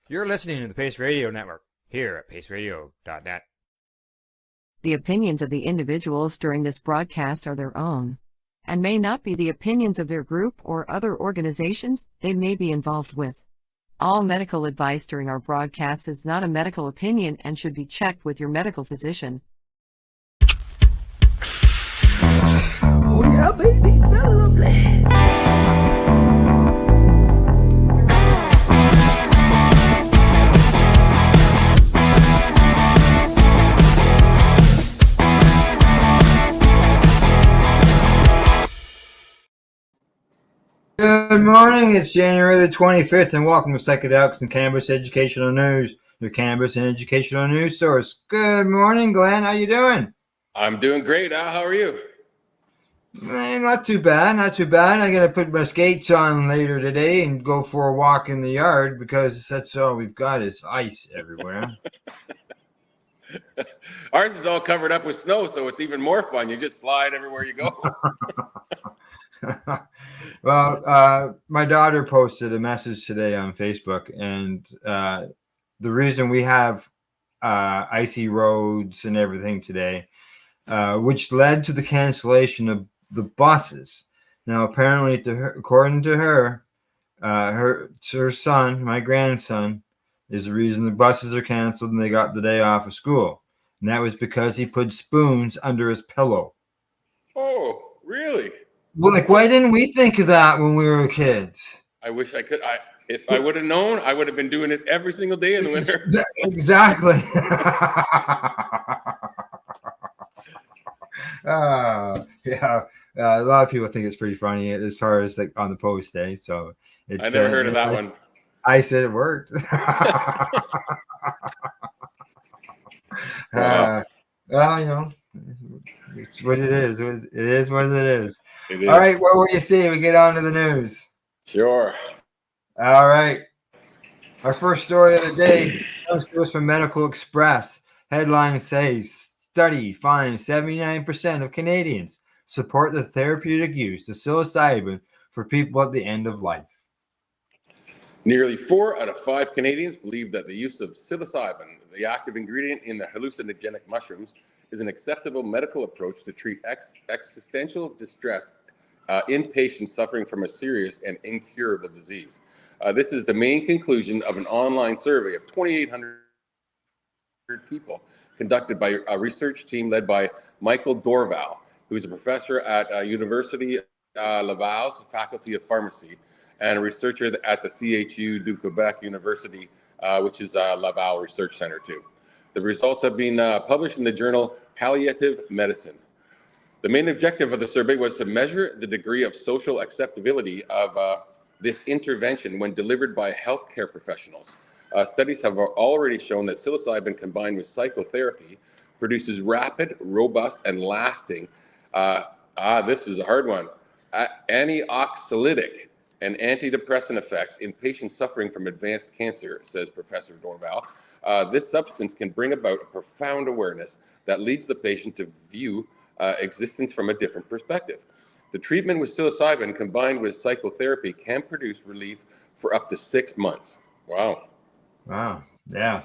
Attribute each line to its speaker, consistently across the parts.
Speaker 1: You're listening to the Pace Radio Network here at paceradio.net.
Speaker 2: The opinions of the individuals during this broadcast are their own and may not be the opinions of their group or other organizations they may be involved with. All medical advice during our broadcast is not a medical opinion and should be checked with your medical physician.
Speaker 3: Oh yeah, baby, that's lovely.
Speaker 1: Good morning, it's January the 25th, and welcome to Psychedelics and Cannabis Educational News, your cannabis and educational news source. Good morning, Glenn. How you doing?
Speaker 4: I'm doing great. Al, how are you?
Speaker 1: Not too bad, not too bad. I got to put my skates on later today and go for a walk in the yard because that's all we've got is ice everywhere.
Speaker 4: Ours is all covered up with snow, so it's even more fun. You just slide everywhere you go.
Speaker 1: Well, my daughter posted a message today on Facebook, and the reason we have icy roads and everything today, which led to the cancellation of the buses. Now, apparently, according to her, her son, my grandson, is the reason the buses are canceled and they got the day off of school. And that was because he put spoons under his pillow.
Speaker 4: Oh, really?
Speaker 1: Well, like, why didn't we think of that when we were kids?
Speaker 4: I wish I could. If I would have known, I would have been doing it every single day in the winter.
Speaker 1: Exactly. Yeah. A lot of people think it's pretty funny as far as like on the post day. So
Speaker 4: I never heard of that one.
Speaker 1: I said it worked.
Speaker 4: Wow.
Speaker 1: Well, you know, it's what it is. It is what it is.
Speaker 4: It is.
Speaker 1: All right, what will you see? We get on to the news.
Speaker 4: Sure.
Speaker 1: All right. Our first story of the day comes to us from Medical Express. Headline says, study finds 79% of Canadians support the therapeutic use of psilocybin for people at the end of life.
Speaker 4: Nearly 4 out of 5 Canadians believe that the use of psilocybin, the active ingredient in the hallucinogenic mushrooms, is an acceptable medical approach to treat existential distress in patients suffering from a serious and incurable disease. This is the main conclusion of an online survey of 2,800 people conducted by a research team led by Michael Dorval, who is a professor at University Laval's Faculty of Pharmacy and a researcher at the CHU du Quebec University, which is Laval Research Center too. The results have been published in the journal Palliative Medicine. The main objective of the survey was to measure the degree of social acceptability of this intervention when delivered by healthcare professionals. Studies have already shown that psilocybin combined with psychotherapy produces rapid, robust, and lasting, this is a hard one, antioxylytic and antidepressant effects in patients suffering from advanced cancer, says Professor Dorval. This substance can bring about a profound awareness that leads the patient to view existence from a different perspective. The treatment with psilocybin combined with psychotherapy can produce relief for up to 6 months. Wow.
Speaker 1: Wow. Yeah.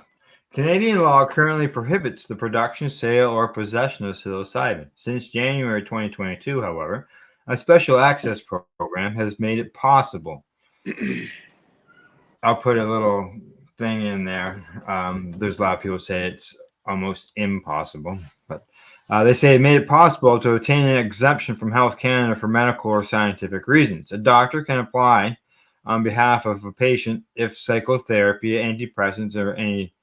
Speaker 1: Canadian law currently prohibits the production, sale, or possession of psilocybin. Since January 2022, however, a special access program has made it possible. I'll put a little thing in there. There's a lot of people say it's almost impossible, but they say it made it possible to obtain an exemption from Health Canada for medical or scientific reasons. A doctor can apply on behalf of a patient if psychotherapy, antidepressants, or any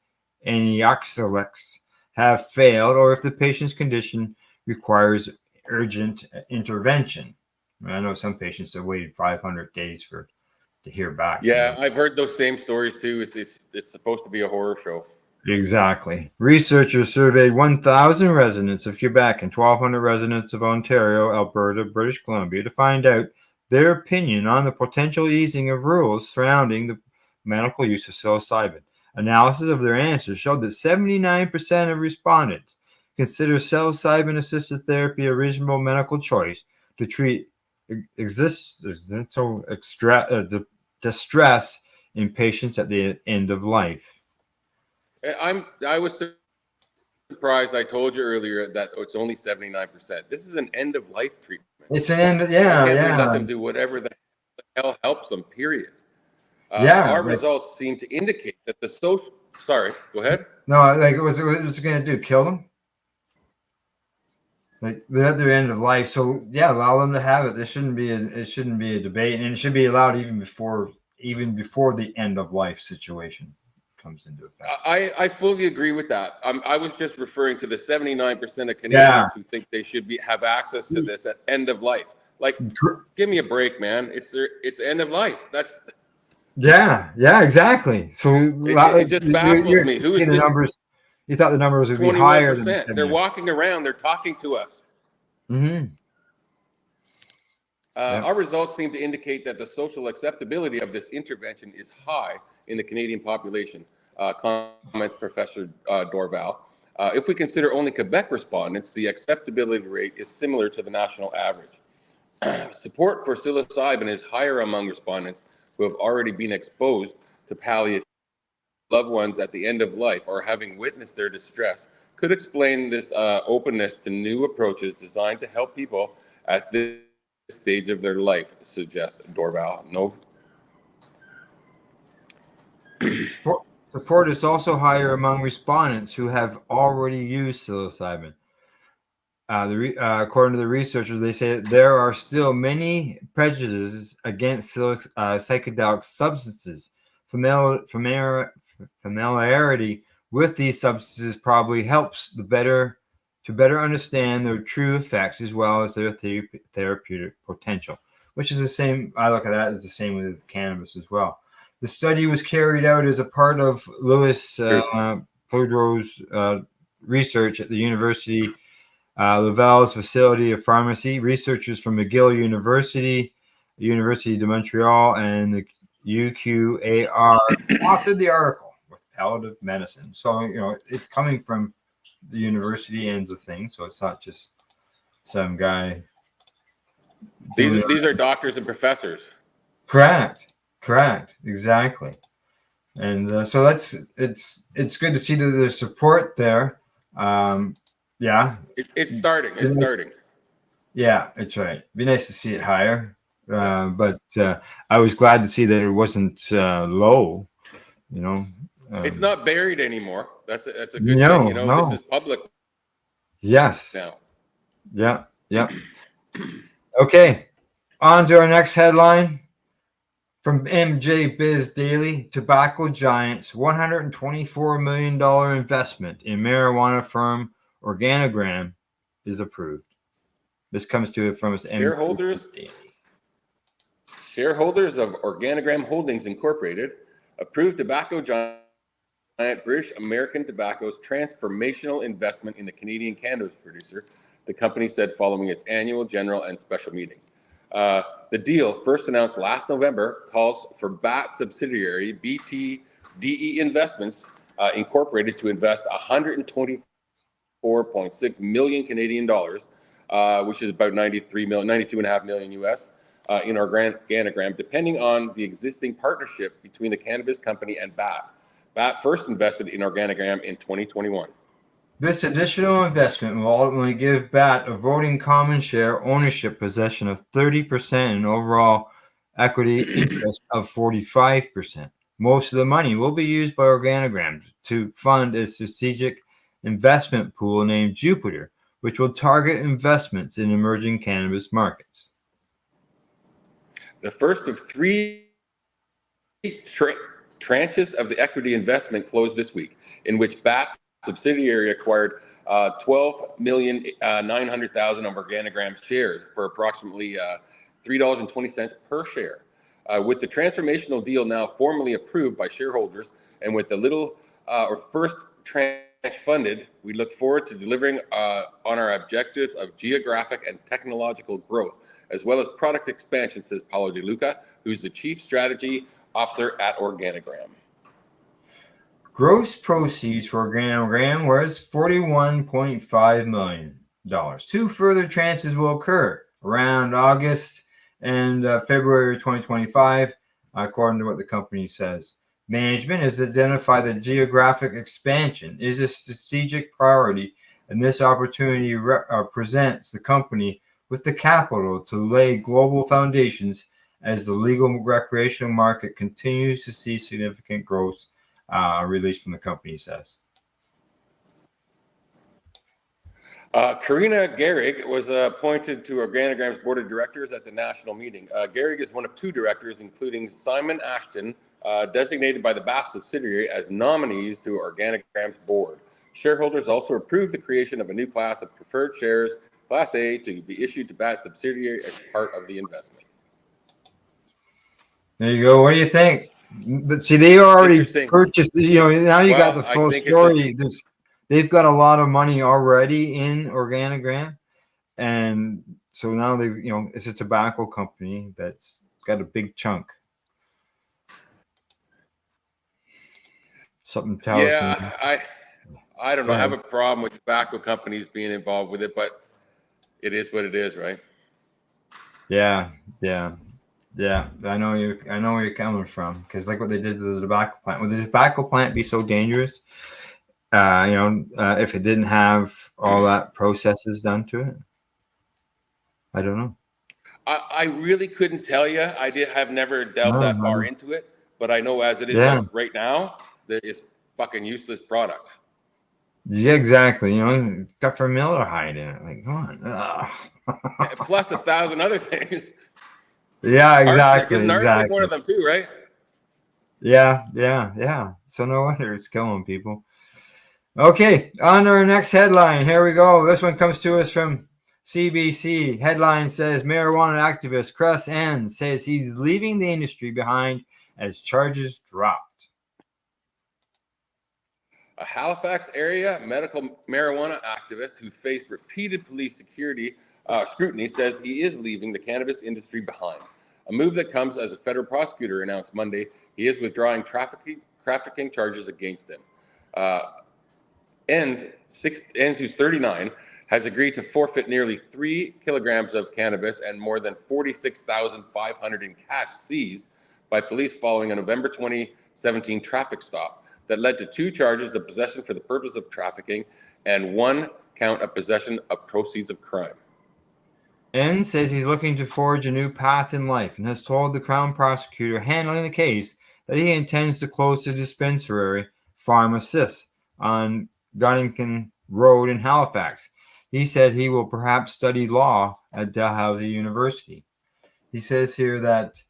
Speaker 1: anxiolytics have failed, or if the patient's condition requires urgent intervention. I know some patients have waited 500 days to hear back.
Speaker 4: Yeah, I've heard those same stories too. It's supposed to be a horror show.
Speaker 1: Exactly. Researchers surveyed 1,000 residents of Quebec and 1,200 residents of Ontario, Alberta, British Columbia to find out their opinion on the potential easing of rules surrounding the medical use of psilocybin. Analysis of their answers showed that 79% of respondents consider psilocybin-assisted therapy a reasonable medical choice to treat distress in patients at the end of life.
Speaker 4: I was surprised. I told you earlier that it's only 79%. This is an end of life treatment.
Speaker 1: It's an end.
Speaker 4: Why
Speaker 1: Yeah,
Speaker 4: can't they
Speaker 1: yeah,
Speaker 4: let them do whatever the hell helps them? Period.
Speaker 1: yeah.
Speaker 4: Our
Speaker 1: Like,
Speaker 4: results seem to indicate that the social. Sorry, go ahead.
Speaker 1: no, like what's it going to do? Kill them? Like they're at their end of life, so yeah, allow them to have it. It shouldn't be a debate, and it should be allowed even before the end of life situation comes into effect.
Speaker 4: I fully agree with that. I was just referring to the 79% of Canadians
Speaker 1: Yeah.
Speaker 4: who think they should have access to this at end of life. Like, give me a break, man. It's end of life. That's
Speaker 1: Yeah, exactly. So
Speaker 4: it just baffles me. Who is
Speaker 1: the
Speaker 4: this
Speaker 1: numbers? You thought the numbers would be higher than
Speaker 4: 21%? They're walking around. They're talking to us.
Speaker 1: Mm-hmm.
Speaker 4: Our results seem to indicate that the social acceptability of this intervention is high in the Canadian population, comments Professor Dorval. If we consider only Quebec respondents, the acceptability rate is similar to the national average. Support for psilocybin is higher among respondents who have already been exposed to palliative loved ones at the end of life or having witnessed their distress. Could explain this openness to new approaches designed to help people at this stage of their life, suggests Dorval. No.
Speaker 1: Support is also higher among respondents who have already used psilocybin. According to the researchers, they say that there are still many prejudices against psychedelic substances. Familiarity with these substances probably helps to better understand their true effects as well as their therapeutic potential, which is the same. I look at that as the same with cannabis as well. The study was carried out as a part of Louis Pedro's research at the University Laval's facility of pharmacy. Researchers from McGill University, the University de Montreal, and the UQAR authored the article with palliative medicine. So, it's coming from the university ends of things. So it's not just some guy.
Speaker 4: These are doctors and professors.
Speaker 1: Correct. Exactly. And so it's good to see that there's support there. Yeah.
Speaker 4: It's starting. It's starting.
Speaker 1: Yeah, that's right. It'd be nice to see it higher. But I was glad to see that it wasn't low.
Speaker 4: It's not buried anymore. That's a good thing.
Speaker 1: No.
Speaker 4: This is public.
Speaker 1: Yes.
Speaker 4: Now.
Speaker 1: Yeah. Okay. On to our next headline. From MJ Biz Daily, tobacco giants $124 million investment in marijuana firm Organigram is approved. This comes to it from its
Speaker 4: shareholders. Shareholders of Organigram Holdings Incorporated approved tobacco giant British American Tobacco's transformational investment in the Canadian cannabis producer, the company said following its annual general and special meeting. The deal, first announced last November, calls for BAT subsidiary BTDE Investments Incorporated to invest 124.6 million Canadian dollars, which is about 92.5 million US, in Organigram, depending on the existing partnership between the cannabis company and BAT. BAT first invested in Organigram in 2021.
Speaker 1: This additional investment will ultimately give BAT a voting common share ownership possession of 30% and overall equity interest of 45%. Most of the money will be used by Organigram to fund a strategic investment pool named Jupiter, which will target investments in emerging cannabis markets.
Speaker 4: The first of three tranches of the equity investment closed this week, in which BAT's subsidiary acquired 12,900,000 of Organigram shares for approximately $3.20 per share. With the transformational deal now formally approved by shareholders, and with the first tranche funded, we look forward to delivering on our objectives of geographic and technological growth, as well as product expansion, says Paolo De Luca, who's the Chief Strategy Officer at Organigram.
Speaker 1: Gross proceeds for Organigram was $41.5 million. Two further tranches will occur around August and February 2025. according to what the company says. Management has identified that geographic expansion is a strategic priority, and this opportunity presents the company with the capital to lay global foundations as the legal recreational market continues to see significant growth, released from the company says.
Speaker 4: Karina Gehrig was appointed to Organigram's board of directors at the national meeting. Gehrig is one of two directors, including Simon Ashton, designated by the BAF subsidiary as nominees to Organigram's board. Shareholders also approved the creation of a new class of preferred shares, Class A, to be issued to BAT subsidiary as part of the investment.
Speaker 1: There you go. What do you think? See, they already purchased, now you got the full story. They've got a lot of money already in Organigram. And so now it's a tobacco company that's got a big chunk. Something tells me.
Speaker 4: Yeah, I don't know. I have a problem with tobacco companies being involved with it, but it is what it is, right?
Speaker 1: Yeah. I know where you're coming from, because like what they did to the tobacco plant. Would the tobacco plant be so dangerous? If it didn't have all that processes done to it. I don't know.
Speaker 4: I really couldn't tell you. Have never delved that far into it, but I know as it is right now that it's fucking useless product.
Speaker 1: Yeah, exactly. Got formaldehyde in it. Like, come on.
Speaker 4: Plus 1,000 other things.
Speaker 1: Yeah, exactly.
Speaker 4: Isn't arsenic one of them too, right?
Speaker 1: Yeah. So no wonder it's killing people. Okay, on to our next headline. Here we go. This one comes to us from CBC. Headline says marijuana activist Chris Enns says he's leaving the industry behind as charges dropped.
Speaker 4: A Halifax area medical marijuana activist who faced repeated police scrutiny says he is leaving the cannabis industry behind. A move that comes as a federal prosecutor announced Monday he is withdrawing trafficking charges against him. Enns, who's 39, has agreed to forfeit nearly 3 kilograms of cannabis and more than $46,500 in cash seized by police following a November 2017 traffic stop that led to 2 charges of possession for the purpose of trafficking and 1 count of possession of proceeds of crime.
Speaker 1: Enns says he's looking to forge a new path in life and has told the Crown prosecutor handling the case that he intends to close the dispensary Pharmacist on Gunnington Road in Halifax. He said he will perhaps study law at Dalhousie University. He says here that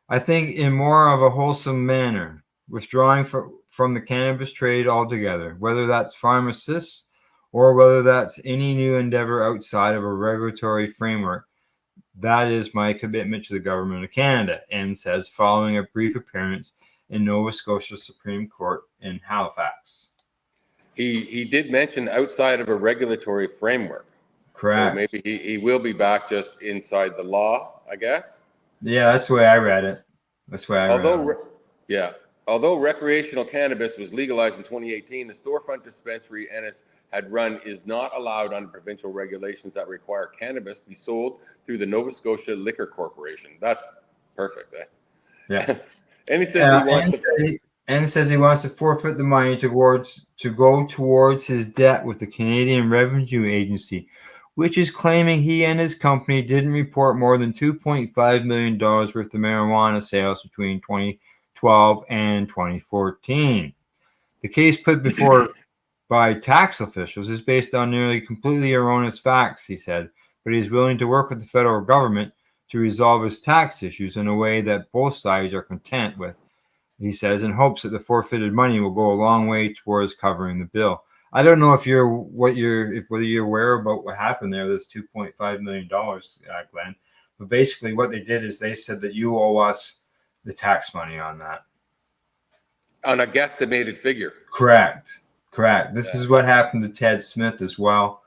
Speaker 1: I think in more of a wholesome manner, withdrawing from the cannabis trade altogether, whether that's pharmacists or whether that's any new endeavor outside of a regulatory framework. That is my commitment to the government of Canada, Enns says, following a brief appearance in Nova Scotia Supreme Court in Halifax.
Speaker 4: He did mention outside of a regulatory framework.
Speaker 1: Correct.
Speaker 4: So maybe he will be back just inside the law, I guess.
Speaker 1: Yeah, that's the way I read it.
Speaker 4: Although recreational cannabis was legalized in 2018, the storefront dispensary Ennis had run is not allowed under provincial regulations that require cannabis be sold through the Nova Scotia Liquor Corporation. That's perfect, eh?
Speaker 1: Yeah.
Speaker 4: And he says
Speaker 1: Enns says he wants to forfeit the money to go towards his debt with the Canadian Revenue Agency, which is claiming he and his company didn't report more than $2.5 million worth of marijuana sales between 2012 and 2014. The case put before by tax officials is based on nearly completely erroneous facts, he said, but he is willing to work with the federal government to resolve his tax issues in a way that both sides are content with, he says, in hopes that the forfeited money will go a long way towards covering the bill. I don't know whether you're aware about what happened there. There's $2.5 million, Glenn. But basically what they did is they said that you owe us the tax money on that.
Speaker 4: On a guesstimated figure.
Speaker 1: Correct. This is what happened to Ted Smith as well.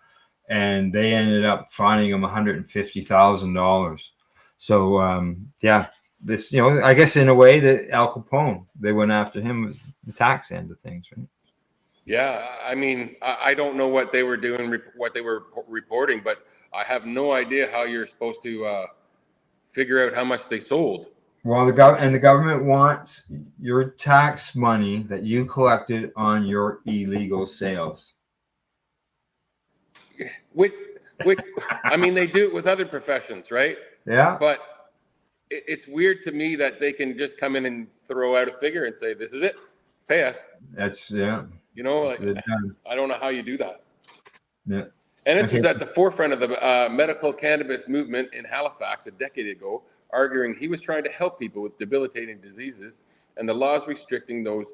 Speaker 1: And they ended up fining him $150,000. So, this, I guess in a way that Al Capone, they went after him was the tax end of things, right?
Speaker 4: Yeah, I mean, I don't know what they were doing, what they were reporting, but I have no idea how you're supposed to figure out how much they sold.
Speaker 1: Well, the government wants your tax money that you collected on your illegal sales.
Speaker 4: Which, which, I mean, they do it with other professions, right?
Speaker 1: Yeah,
Speaker 4: But it's weird to me that they can just come in and throw out a figure and say, "This is it, pay us."
Speaker 1: yeah.
Speaker 4: You know,
Speaker 1: That's
Speaker 4: like,
Speaker 1: what they've done.
Speaker 4: I don't know how you do that.
Speaker 1: Yeah.
Speaker 4: Ennis
Speaker 1: Okay.
Speaker 4: was at the forefront of the medical cannabis movement in Halifax a decade ago, arguing he was trying to help people with debilitating diseases, and the laws restricting those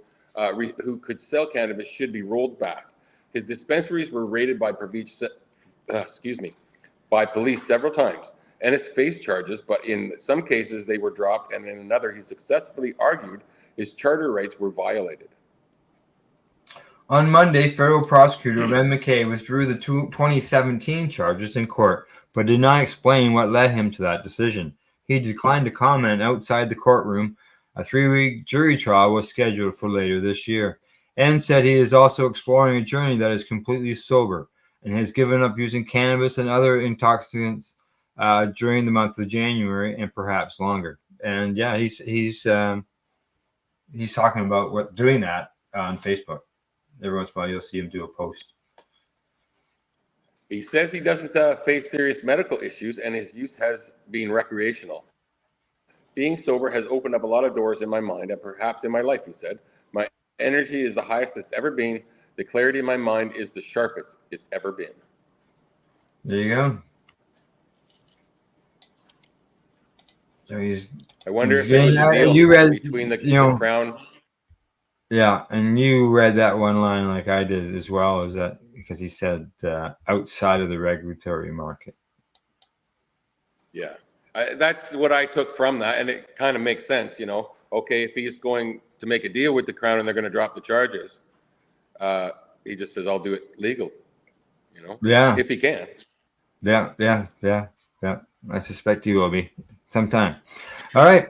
Speaker 4: who could sell cannabis should be rolled back. His dispensaries were raided by by police several times. Ennis faced charges, but in some cases they were dropped, and in another he successfully argued his charter rights were violated.
Speaker 1: On Monday, federal prosecutor Ben McKay withdrew the 2017 charges in court, but did not explain what led him to that decision. He declined to comment outside the courtroom. A 3-week jury trial was scheduled for later this year. And said he is also exploring a journey that is completely sober and has given up using cannabis and other intoxicants during the month of January and perhaps longer. And yeah, he's talking about doing that on Facebook. Every once in a while, you'll see him do a post.
Speaker 4: He says he doesn't face serious medical issues, and his use has been recreational. Being sober has opened up a lot of doors in my mind and perhaps in my life, he said. My energy is the highest it's ever been. The clarity in my mind is the sharpest it's ever been.
Speaker 1: There you go. So
Speaker 4: I wonder
Speaker 1: he's
Speaker 4: if it was a deal
Speaker 1: you read,
Speaker 4: between the Crown.
Speaker 1: Yeah, and you read that one line like I did as well, is that because he said outside of the regulatory market.
Speaker 4: Yeah, that's what I took from that, and it kind of makes sense, you know. Okay, if he's going to make a deal with the Crown and they're going to drop the charges, he just says, "I'll do it legal," you know.
Speaker 1: Yeah.
Speaker 4: If he can.
Speaker 1: Yeah. I suspect he will be sometime. All right,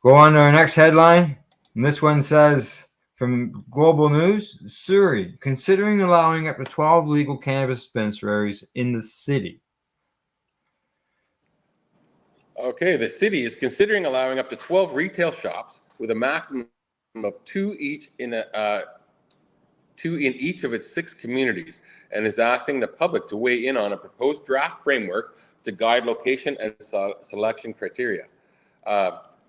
Speaker 1: go on to our next headline. And this one says from Global News, Surrey considering allowing up to 12 legal cannabis dispensaries in the city.
Speaker 4: Okay, the city is considering allowing up to 12 retail shops with a maximum of two in each of its 6 communities, and is asking the public to weigh in on a proposed draft framework to guide location and selection criteria.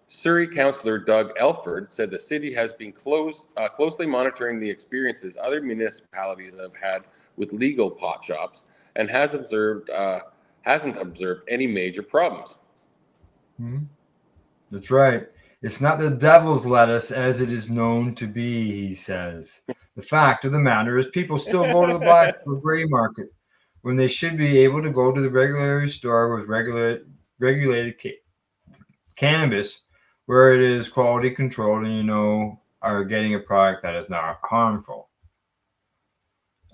Speaker 4: Surrey Councillor Doug Elford said the city has been closely monitoring the experiences other municipalities have had with legal pot shops and hasn't observed any major problems.
Speaker 1: Mm-hmm. That's right. It's not the devil's lettuce as it is known to be, he says. The fact of the matter is people still go to the black or gray market when they should be able to go to the regular store with regulated cannabis where it is quality controlled and are getting a product that is not harmful.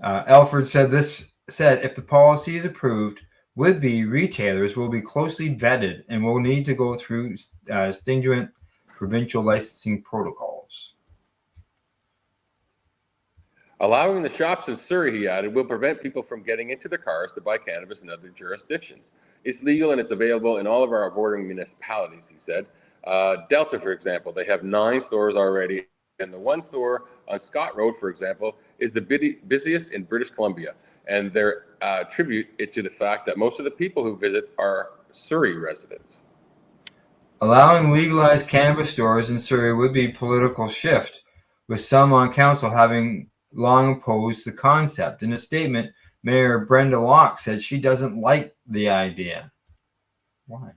Speaker 1: Elford said if the policy is approved, would-be retailers will be closely vetted and will need to go through stringent provincial licensing protocols.
Speaker 4: Allowing the shops in Surrey, he added, will prevent people from getting into their cars to buy cannabis in other jurisdictions. It's legal and it's available in all of our bordering municipalities, he said. Delta, for example, they have 9 stores already, and the one store on Scott Road, for example, is the busiest in British Columbia, and they attribute it to the fact that most of the people who visit are Surrey residents.
Speaker 1: Allowing legalized cannabis stores in Surrey would be a political shift, with some on council having long opposed the concept. In a statement, Mayor Brenda Locke said she doesn't like the idea. Why?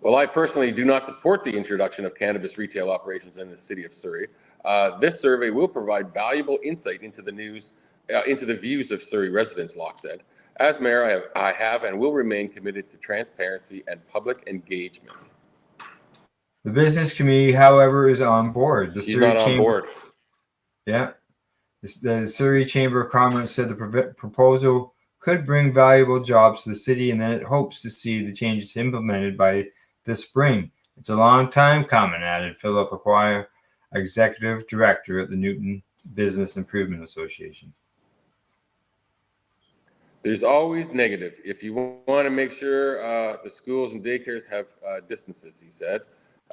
Speaker 4: Well, I personally do not support the introduction of cannabis retail operations in the city of Surrey. This survey will provide valuable insight into the views of Surrey residents, Locke said. As mayor, I have and will remain committed to transparency and public engagement.
Speaker 1: The business community, however, is on board.
Speaker 4: She's not on board.
Speaker 1: Yeah. The Surrey Chamber of Commerce said the proposal could bring valuable jobs to the city and that it hopes to see the changes implemented by this spring. It's a long time coming, added Philip Acquire, Executive Director at the Newton Business Improvement Association.
Speaker 4: There's always negative. If you want to make sure the schools and daycares have distances, he said.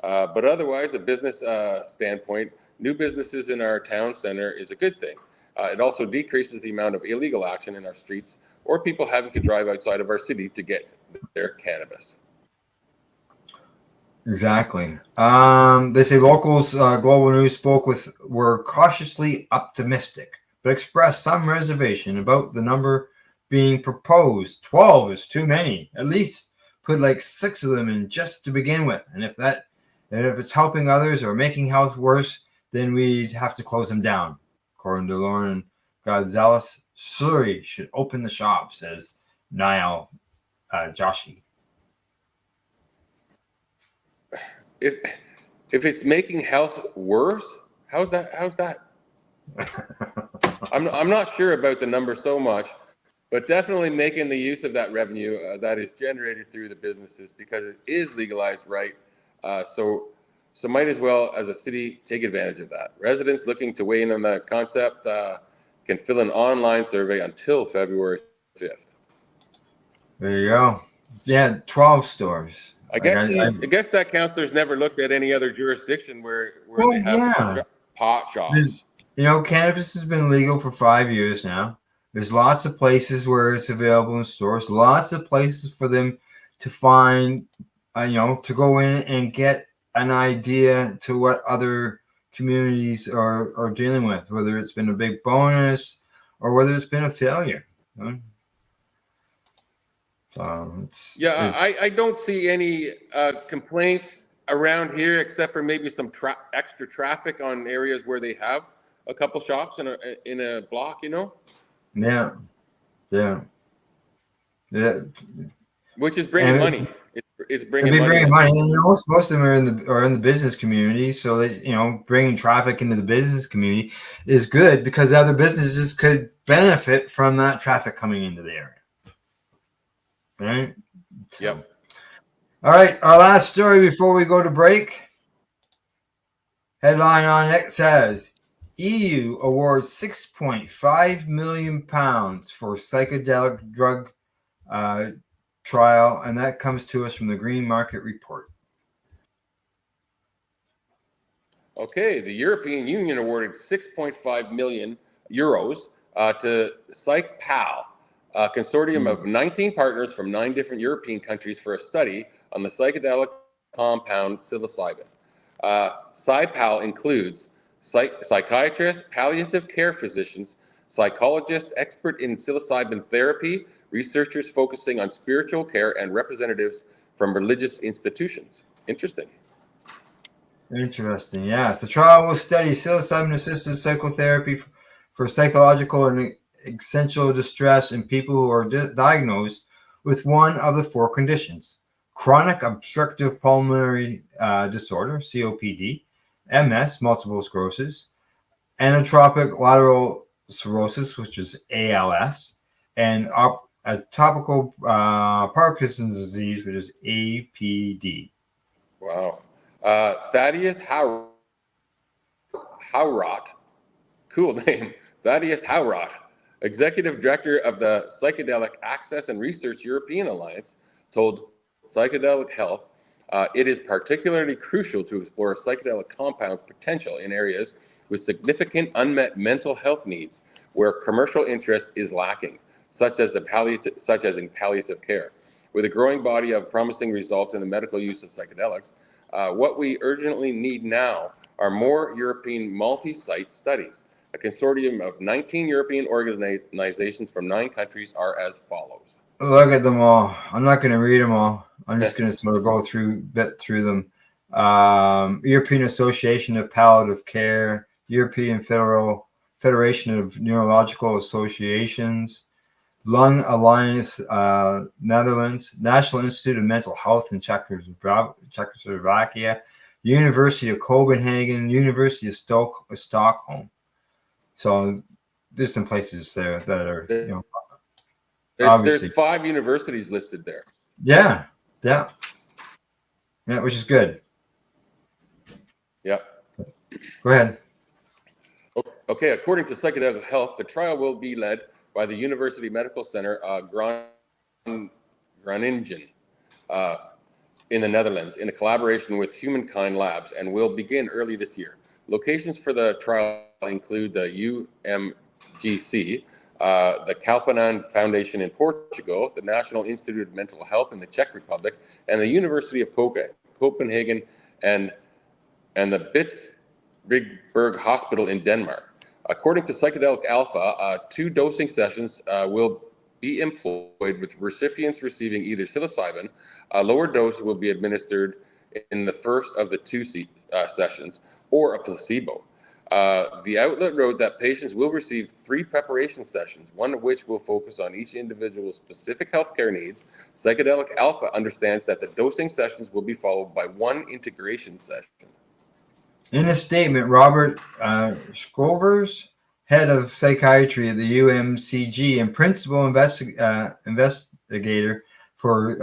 Speaker 4: But otherwise, a business standpoint, new businesses in our town center is a good thing. It also decreases the amount of illegal action in our streets or people having to drive outside of our city to get their cannabis.
Speaker 1: Exactly. They say locals, Global News were cautiously optimistic, but expressed some reservation about the number being proposed. 12 is too many. At least put like 6 of them in just to begin with. And if it's helping others or making health worse, then we'd have to close them down. According to Lauren Gonzalez, Surrey should open the shop, says Niall Joshi.
Speaker 4: If it's making health worse, how's that? I'm not sure about the number so much, but definitely making the use of that revenue that is generated through the businesses, because it is legalized, right? So might as well, as a city, take advantage of that. Residents looking to weigh in on that concept can fill an online survey until February 5th.
Speaker 1: There you go. Yeah, 12 stores.
Speaker 4: I guess that counselors never looked at any other jurisdiction where they have pot shops.
Speaker 1: Cannabis has been legal for 5 years now. There's lots of places where it's available in stores. Lots of places for them to find, to go in and get an idea to what other communities are dealing with, whether it's been a big bonus or whether it's been a failure.
Speaker 4: I don't see any complaints around here except for maybe some extra traffic on areas where they have a couple shops in a block,
Speaker 1: Yeah.
Speaker 4: Which is bringing money. It's bringing
Speaker 1: money. And most of them are in the business community, so that bringing traffic into the business community is good because other businesses could benefit from that traffic coming into the area. Right.
Speaker 4: Yep.
Speaker 1: All right. Our last story before we go to break. Headline on it says EU awards £6.5 million for psychedelic drug trial, and that comes to us from the Green Market Report.
Speaker 4: Okay, the European Union awarded 6.5 million euros to PsychPal, a consortium of 19 partners from 9 different European countries for a study on the psychedelic compound psilocybin. PsychPal includes psychiatrists, palliative care physicians, psychologists, expert in psilocybin therapy, researchers focusing on spiritual care, and representatives from religious institutions. Interesting.
Speaker 1: Yes. The trial will study psilocybin-assisted psychotherapy for psychological and existential distress in people who are diagnosed with one of the 4 conditions: chronic obstructive pulmonary disorder, COPD, MS, multiple sclerosis, anotropic lateral sclerosis, which is ALS, and atopical Parkinson's disease, which is APD.
Speaker 4: Wow. Thaddeus Howrott, cool name, Thaddeus Howrott, Executive Director of the Psychedelic Access and Research European Alliance, told Psychedelic Health, it is particularly crucial to explore psychedelic compounds' potential in areas with significant unmet mental health needs where commercial interest is lacking, such as in palliative care. With a growing body of promising results in the medical use of psychedelics, what we urgently need now are more European multi-site studies. A consortium of 19 European organizations from 9 countries are as follows.
Speaker 1: Look at them all. I'm not going to read them all. I'm just going to sort of go through them. European Association of Palliative Care, European Federation of Neurological Associations, Lung Alliance, Netherlands, National Institute of Mental Health in Czechoslovakia, University of Copenhagen, University of Stockholm. So there's some places there that are,
Speaker 4: there's 5 universities listed there.
Speaker 1: Yeah, which is good.
Speaker 4: Yep.
Speaker 1: Go ahead.
Speaker 4: Okay, according to Psychedelic Health, the trial will be led by the University Medical Center Groningen in the Netherlands in a collaboration with Humankind Labs and will begin early this year. Locations for the trial include the UMGC, the Kalpanan Foundation in Portugal, the National Institute of Mental Health in the Czech Republic, and the University of Copenhagen and the Bitsberg Hospital in Denmark. According to Psychedelic Alpha, 2 dosing sessions will be employed with recipients receiving either psilocybin. A lower dose will be administered in the first of the 2 sessions, or a placebo. The outlet wrote that patients will receive 3 preparation sessions, one of which will focus on each individual's specific healthcare needs. Psychedelic Alpha understands that the dosing sessions will be followed by 1 integration session. In
Speaker 1: a statement, Robert Scrovers, head of psychiatry at the UMCG and principal investigator for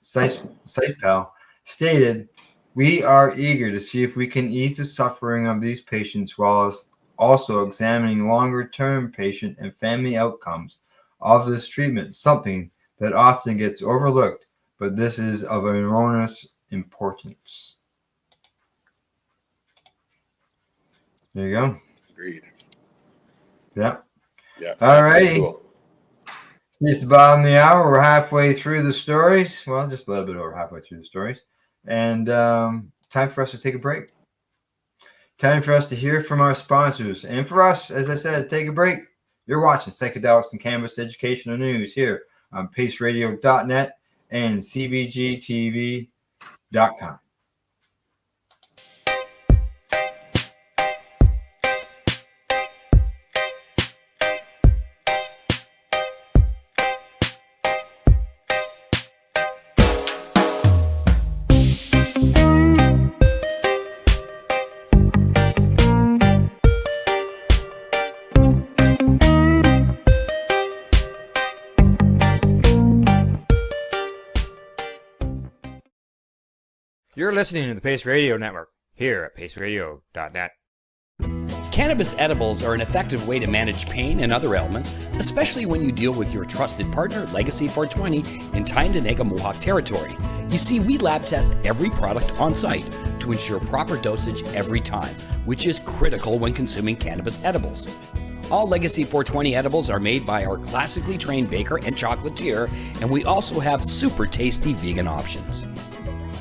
Speaker 1: Psychedelics, stated, "We are eager to see if we can ease the suffering of these patients while also examining longer-term patient and family outcomes of this treatment, something that often gets overlooked, but this is of enormous importance." There you go.
Speaker 4: Agreed.
Speaker 1: Yeah.
Speaker 4: Yeah.
Speaker 1: All righty.
Speaker 4: Cool.
Speaker 1: It's the bottom of the hour. We're halfway through the stories. Well, just a little bit over halfway through the stories. And time for us to take a break. Time for us to hear from our sponsors. And for us, as I said, take a break. You're watching Psychedelics and Cannabis Educational News here on paceradio.net and cbgtv.com. You're listening to the Pace Radio Network here at paceradio.net.
Speaker 5: Cannabis edibles are an effective way to manage pain and other ailments, especially when you deal with your trusted partner, Legacy 420, in Tyendinaga Mohawk territory. You see, we lab test every product on site to ensure proper dosage every time, which is critical when consuming cannabis edibles. All Legacy 420 edibles are made by our classically trained baker and chocolatier, and we also have super tasty vegan options.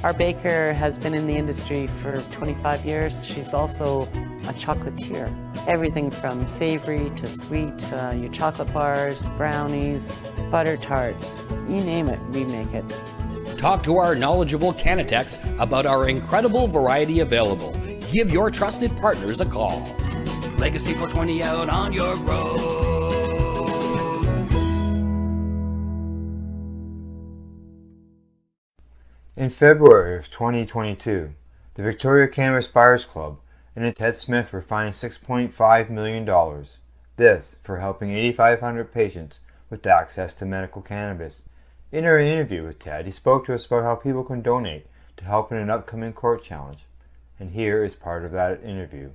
Speaker 6: Our baker has been in the industry for 25 years. She's also a chocolatier. Everything from savory to sweet, your chocolate bars, brownies, butter tarts, you name it, we make it.
Speaker 5: Talk to our knowledgeable Cannatex about our incredible variety available. Give your trusted partners a call. Legacy 420 out on your road.
Speaker 1: In February of 2022, the Victoria Cannabis Buyers Club and Ted Smith were fined $6.5 million. This for helping 8,500 patients with access to medical cannabis. In our interview with Ted, he spoke to us about how people can donate to help in an upcoming court challenge. And here is part of that interview.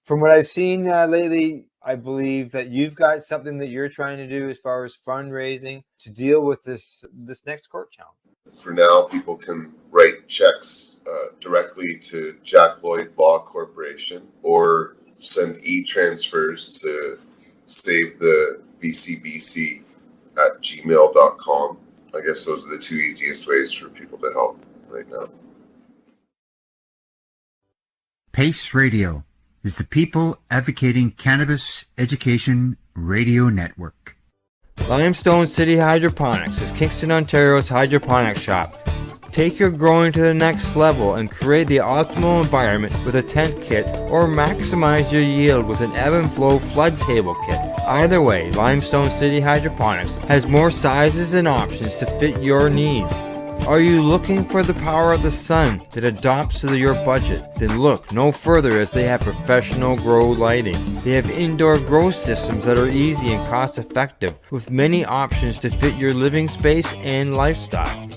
Speaker 1: From what I've seen lately, I believe that you've got something that you're trying to do as far as fundraising to deal with this next court challenge.
Speaker 7: For now, people can write checks directly to Jack Lloyd Law Corporation or send e-transfers to savethevcbc@gmail.com. I guess those are the 2 easiest ways for people to help right now.
Speaker 8: PACE Radio is the People Advocating Cannabis Education Radio Network.
Speaker 1: Limestone City Hydroponics is Kingston, Ontario's hydroponics shop. Take your growing to the next level and create the optimal environment with a tent kit, or maximize your yield with an ebb and flow flood table kit. Either way, Limestone City Hydroponics has more sizes and options to fit your needs. Are you looking for the power of the sun that adapts to your budget? Then look no further, as they have professional grow lighting. They have indoor grow systems that are easy and cost effective, with many options to fit your living space and lifestyle.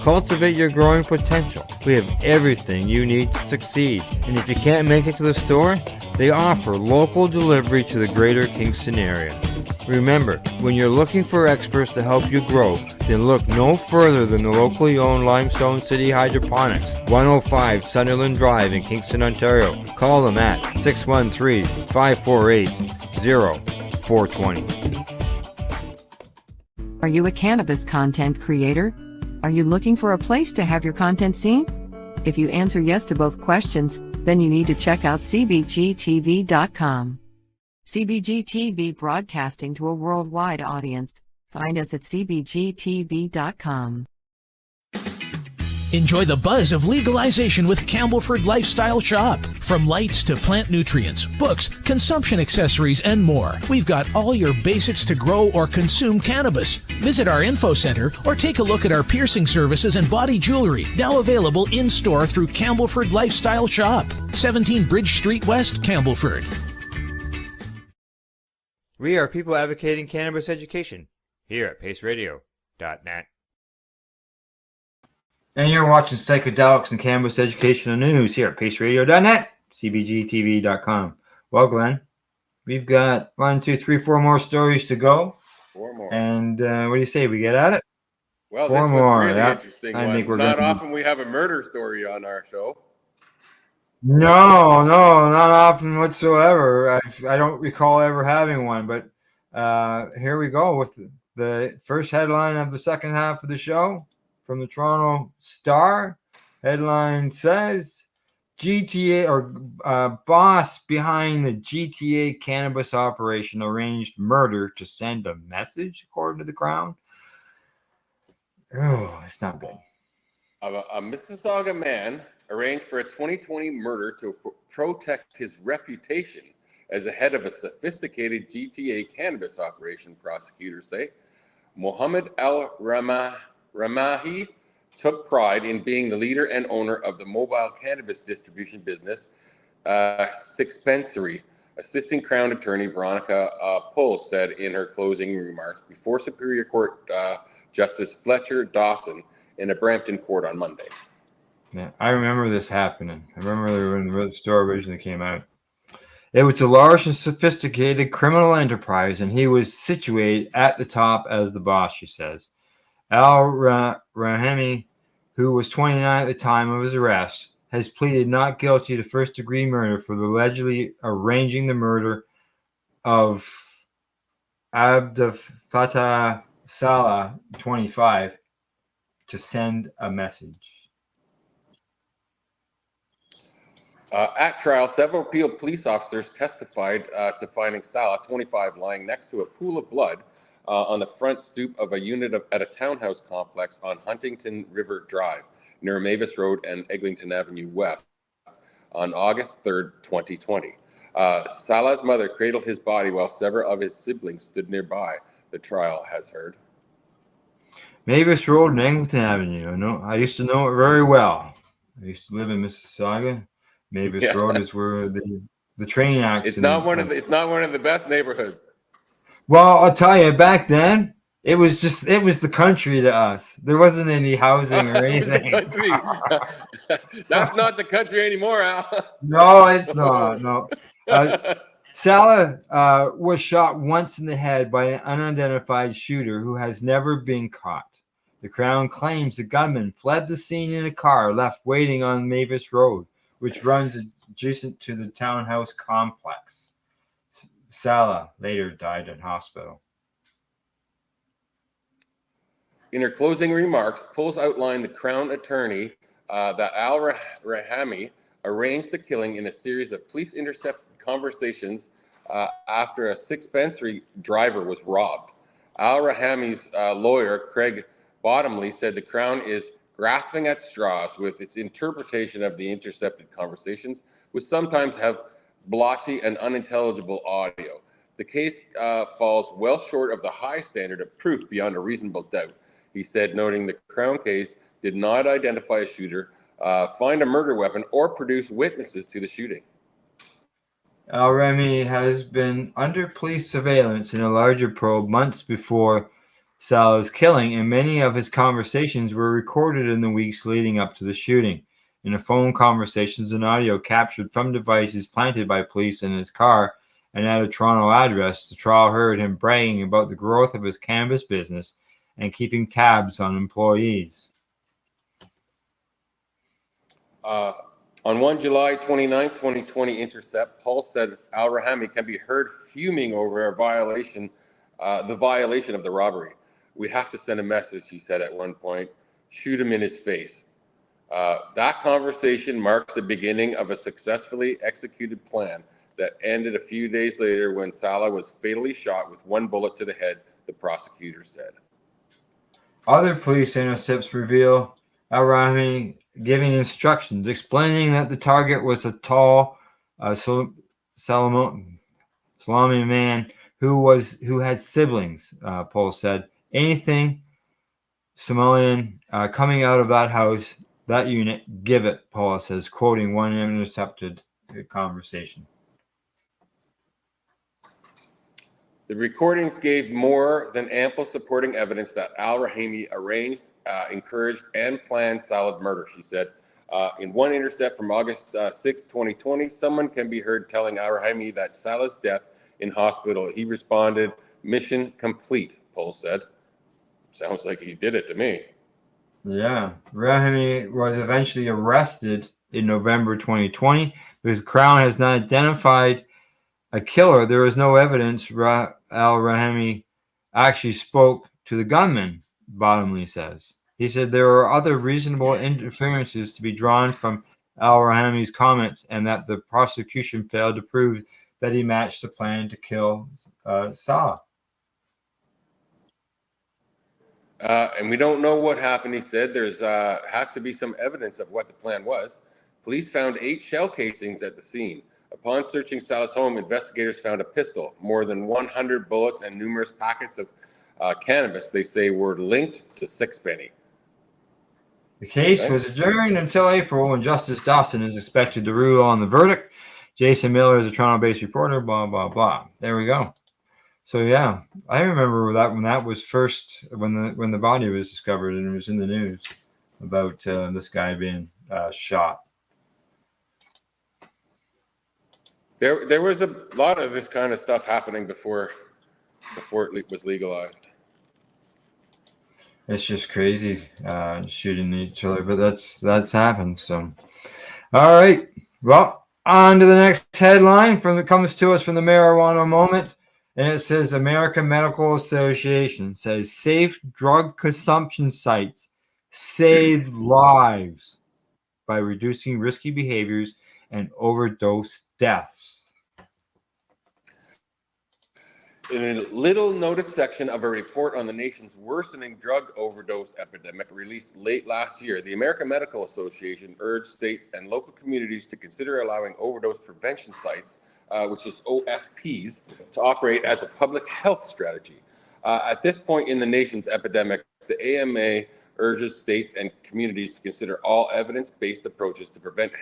Speaker 1: Cultivate your growing potential. We have everything you need to succeed. And if you can't make it to the store, they offer local delivery to the greater Kingston area. Remember, when you're looking for experts to help you grow, then look no further than the locally owned Limestone City Hydroponics, 105 Sunderland Drive in Kingston, Ontario. Call them at 613-548-0420.
Speaker 2: Are you a cannabis content creator? Are you looking for a place to have your content seen? If you answer yes to both questions, then you need to check out cbgtv.com. CBGTV broadcasting to a worldwide audience. Find us at cbgtv.com.
Speaker 9: Enjoy the buzz of legalization with Campbellford Lifestyle Shop. From lights to plant nutrients, books, consumption accessories, and more, we've got all your basics to grow or consume cannabis. Visit our info center or take a look at our piercing services and body jewelry, now available in-store through Campbellford Lifestyle Shop, 17 Bridge Street West, Campbellford.
Speaker 1: We are people advocating cannabis education here at paceradio.net. And you're watching Psychedelics and Cannabis Educational News here at paceradio.net, cbgtv.com. Well, Glenn, we've got 4 more stories to go.
Speaker 4: 4 more.
Speaker 1: And what do you say? We get at it?
Speaker 4: Well,
Speaker 1: 4
Speaker 4: this
Speaker 1: more.
Speaker 4: was really
Speaker 1: Yeah.
Speaker 4: interesting.
Speaker 1: I
Speaker 4: one.
Speaker 1: think we're
Speaker 4: Not
Speaker 1: gonna
Speaker 4: often we have a murder story on our show.
Speaker 1: No, not often whatsoever. I don't recall ever having one, but here we go with the first headline of the second half of the show from the Toronto Star. Headline says, GTA or boss behind the GTA cannabis operation arranged murder to send a message, according to the Crown. Oh, it's not good.
Speaker 4: A Mississauga man arranged for a 2020 murder to protect his reputation as a head of a sophisticated GTA cannabis operation, prosecutors say. Mohammed Ramahi took pride in being the leader and owner of the mobile cannabis distribution business, Dispensary, Assistant Crown Attorney Veronica Puls said in her closing remarks before Superior Court Justice Fletcher Dawson in a Brampton court on Monday.
Speaker 1: Yeah, I remember this happening. I remember when the story originally came out. It was a large and sophisticated criminal enterprise, and he was situated at the top as the boss, she says. Al-Rahami, who was 29 at the time of his arrest, has pleaded not guilty to first-degree murder for allegedly arranging the murder of Abdel Fattah Salah, 25, to send a message.
Speaker 4: At trial, several police officers testified to finding Salah, 25, lying next to a pool of blood on the front stoop of a unit at a townhouse complex on Huntington River Drive, near Mavis Road and Eglinton Avenue West, on August 3rd, 2020. Salah's mother cradled his body while several of his siblings stood nearby, the trial has heard.
Speaker 1: Mavis Road and Eglinton Avenue. I used to know it very well. I used to live in Mississauga. Mavis Road is where the train accident.
Speaker 4: It's not one of the best neighborhoods.
Speaker 1: Well, I'll tell you, back then it was the country to us. There wasn't any housing or anything.
Speaker 4: That's not the country anymore, Al.
Speaker 1: No, it's not. No. Salah was shot once in the head by an unidentified shooter who has never been caught. The Crown claims the gunman fled the scene in a car left waiting on Mavis Road, which runs adjacent to the townhouse complex. Salah later died in hospital.
Speaker 4: In her closing remarks, Puls outlined the Crown attorney that Al-Rahami arranged the killing in a series of police-intercepted conversations after a dispensary driver was robbed. Al-Rahami's lawyer, Craig Bottomley, said the Crown is grasping at straws with its interpretation of the intercepted conversations, which sometimes have blotchy and unintelligible audio. The case falls well short of the high standard of proof beyond a reasonable doubt, he said, noting the Crown case did not identify a shooter, find a murder weapon, or produce witnesses to the shooting.
Speaker 1: Al-Rami has been under police surveillance in a larger probe months before Salah's killing, and many of his conversations were recorded in the weeks leading up to the shooting. In the phone conversations and audio captured from devices planted by police in his car and at a Toronto address, the trial heard him bragging about the growth of his cannabis business and keeping tabs on employees.
Speaker 4: On 1 July 29, 2020 Intercept, Pulse said Al-Rahami can be heard fuming over the violation of the robbery. We have to send a message, he said at one point. Shoot him in his face. That conversation marks the beginning of a successfully executed plan that ended a few days later when Salah was fatally shot with one bullet to the head, the prosecutor said.
Speaker 1: Other police intercepts reveal Al-Rahami giving instructions explaining that the target was a tall Salami man who had siblings. Paul said, anything Somalian coming out of that house, that unit, give it, Paul says, quoting one intercepted conversation.
Speaker 4: The recordings gave more than ample supporting evidence that Al-Rahami arranged, encouraged, and planned Salah's murder, she said. In one intercept from August 6, 2020, someone can be heard telling Al-Rahami that Salah's death in hospital. He responded, mission complete, Paul said. Sounds like he did it to me.
Speaker 1: Yeah. Rahami was eventually arrested in November 2020. The Crown has not identified a killer. There is no evidence Al-Rahami actually spoke to the gunman, Bottomley says. He said there are other reasonable inferences to be drawn from Al-Rahami's comments and that the prosecution failed to prove that he matched the plan to kill Salah.
Speaker 4: And we don't know what happened, he said. There's has to be some evidence of what the plan was. Police found 8 shell casings at the scene. Upon searching Salah's home, investigators found a pistol, more than 100 bullets, and numerous packets of cannabis they say were linked to Sixpenny.
Speaker 1: The case was adjourned until April when Justice Dawson is expected to rule on the verdict. Jason Miller is a Toronto-based reporter, blah, blah, blah. There we go. So, yeah, I remember that when that was first, when the body was discovered and it was in the news about this guy being shot.
Speaker 4: There was a lot of this kind of stuff happening before it was legalized.
Speaker 1: It's just crazy shooting each other, but that's happened. So, all right. Well, on to the next headline comes to us from the Marijuana Moment, and it says American Medical Association says safe drug consumption sites save lives by reducing risky behaviors and overdose deaths.
Speaker 4: In a little notice section of a report on the nation's worsening drug overdose epidemic released late last year, the American Medical Association urged states and local communities to consider allowing overdose prevention sites, which is OSPs, to operate as a public health strategy. At this point in the nation's epidemic, the AMA urges states and communities to consider all evidence-based approaches to prevent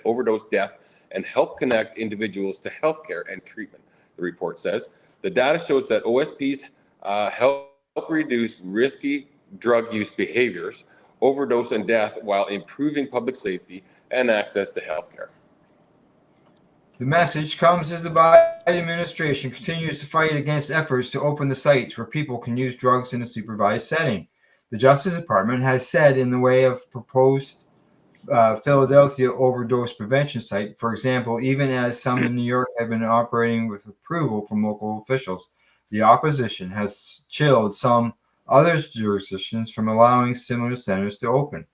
Speaker 4: overdose death and help connect individuals to healthcare and treatment. The report says the data shows that OSPs help reduce risky drug use behaviors, overdose, and death while improving public safety and access to healthcare.
Speaker 1: The message comes as the Biden administration continues to fight against efforts to open the sites where people can use drugs in a supervised setting. The Justice Department has said in the way of proposed Philadelphia overdose prevention site, for example, even as some in New York have been operating with approval from local officials, the opposition has chilled some other jurisdictions from allowing similar centers to open.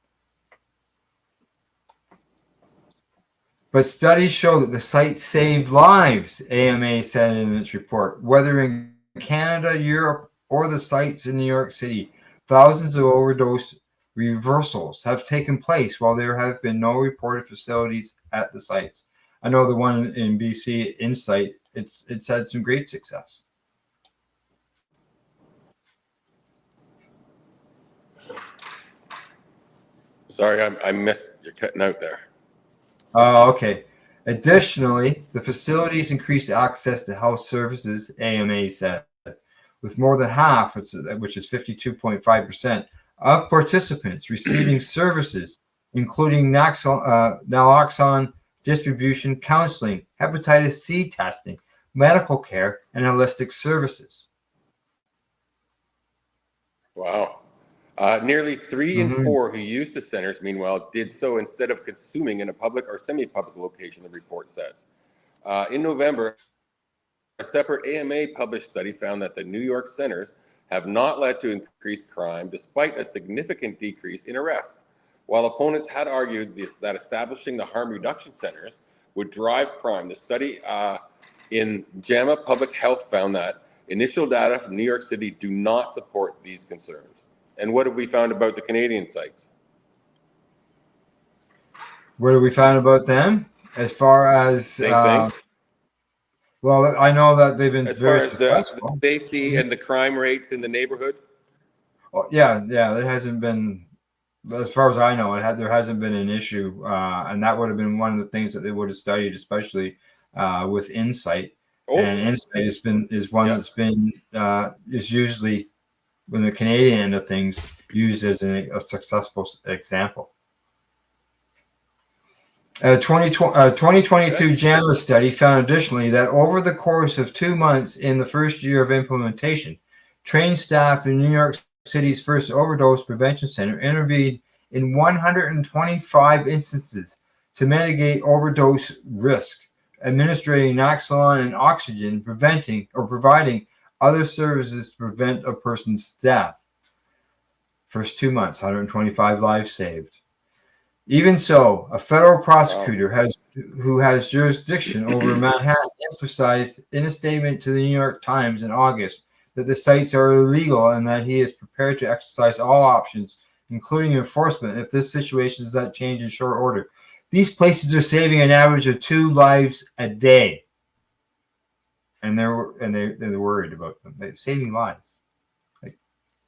Speaker 1: But studies show that the site saved lives, AMA said in its report. Whether in Canada, Europe, or the sites in New York City, thousands of overdose reversals have taken place while there have been no reported facilities at the sites. I know the one in BC, Insight, it's had some great success.
Speaker 4: Sorry, I missed. You're cutting out there.
Speaker 1: Oh, okay. Additionally, the facilities increased access to health services, AMA said, with more than half, which is 52.5%, of participants receiving services, including naloxone distribution, counseling, hepatitis C testing, medical care, and holistic services.
Speaker 4: Wow. Nearly 3 in 4 who used the centers, meanwhile, did so instead of consuming in a public or semi-public location, the report says. In November, a separate AMA published study found that the New York centers have not led to increased crime despite a significant decrease in arrests. While opponents had argued that establishing the harm reduction centers would drive crime, the study in JAMA Public Health found that initial data from New York City do not support these concerns. And what have we found about the Canadian sites?
Speaker 1: What have we found about them? As far as
Speaker 4: Same thing.
Speaker 1: Well, I know that they've been
Speaker 4: As far
Speaker 1: very
Speaker 4: as the
Speaker 1: successful.
Speaker 4: safety and the crime rates in the neighborhood?
Speaker 1: Oh, yeah, there hasn't been, as far as I know, there hasn't been an issue, and that would have been one of the things that they would have studied, especially with Insight.
Speaker 4: Oh.
Speaker 1: And Insight is one that's been is usually, when the Canadian end of things, used as a successful example. 2022 JAMA study found additionally that over the course of 2 months in the first year of implementation, trained staff in New York City's first overdose prevention center intervened in 125 instances to mitigate overdose risk, administering Naxalon and oxygen, preventing or providing other services to prevent a person's death. First 2 months, 125 lives saved. Even so, a federal prosecutor who has jurisdiction over Manhattan emphasized in a statement to the New York Times in August that the sites are illegal and that he is prepared to exercise all options, including enforcement, if this situation does not change in short order. These places are saving an average of 2 lives a day, and they're worried about them. They're saving lives, like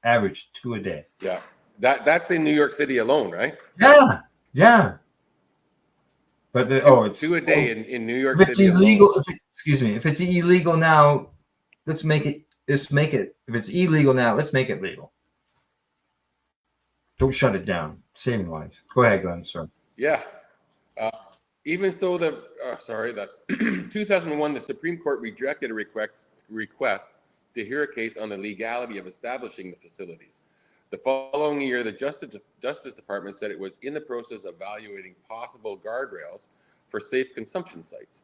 Speaker 1: average 2 a day.
Speaker 4: Yeah, that's in New York City alone, right?
Speaker 1: Yeah. But it's
Speaker 4: 2 a day in New York
Speaker 1: City. If it's illegal, if it's illegal now, let's make it. If it's illegal now, let's make it legal. Don't shut it down. Saving lives. Go ahead, Glenn. Sorry.
Speaker 4: Yeah. Even so, that's 2001. The Supreme Court rejected a request to hear a case on the legality of establishing the facilities. The following year, the Justice Department said it was in the process of evaluating possible guardrails for safe consumption sites.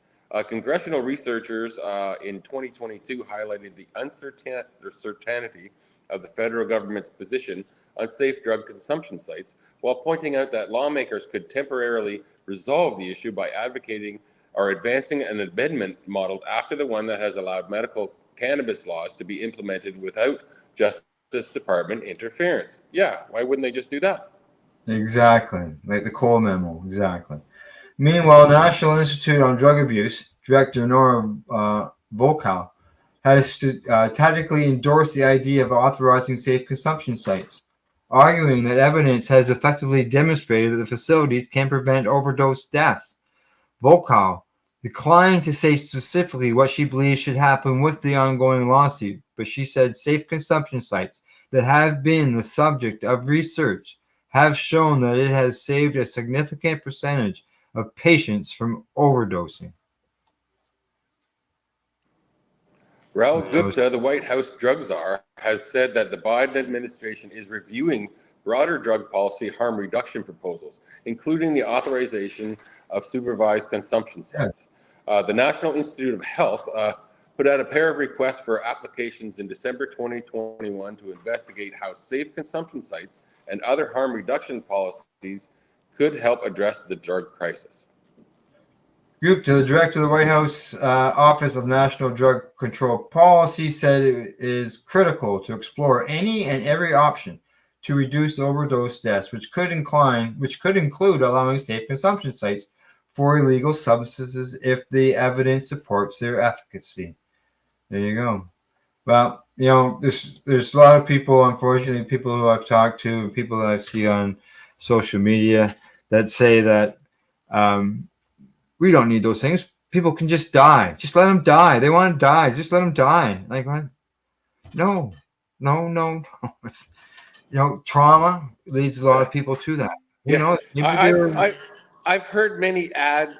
Speaker 4: Congressional researchers in 2022 highlighted the uncertainty of the federal government's position on safe drug consumption sites, while pointing out that lawmakers could temporarily resolve the issue by advocating or advancing an amendment modeled after the one that has allowed medical cannabis laws to be implemented without Justice Department interference. Yeah, why wouldn't they just do that?
Speaker 1: Exactly, like the Cole memo. Exactly. Meanwhile, National Institute on Drug Abuse Director Nora Volkow has tactically endorsed the idea of authorizing safe consumption sites, arguing that evidence has effectively demonstrated that the facilities can prevent overdose deaths. Volkow declined to say specifically what she believes should happen with the ongoing lawsuit, but she said safe consumption sites that have been the subject of research have shown that it has saved a significant percentage of patients from overdosing.
Speaker 4: Rahul Gupta, the White House drug czar, has said that the Biden administration is reviewing broader drug policy harm reduction proposals, including the authorization of supervised consumption sites. The National Institute of Health put out a pair of requests for applications in December 2021 to investigate how safe consumption sites and other harm reduction policies could help address the drug crisis.
Speaker 1: Gupta, the director of the White House Office of National Drug Control Policy, said it is critical to explore any and every option to reduce overdose deaths, which could include allowing safe consumption sites for illegal substances if the evidence supports their efficacy. There you go. Well, there's a lot of people, unfortunately, people who I've talked to and people that I see on social media that say that we don't need those things. People can just die. Just let them die. They want to die. Just let them die. Like, what? No. It's, trauma leads a lot of people to that.
Speaker 4: Yeah. I've heard many ads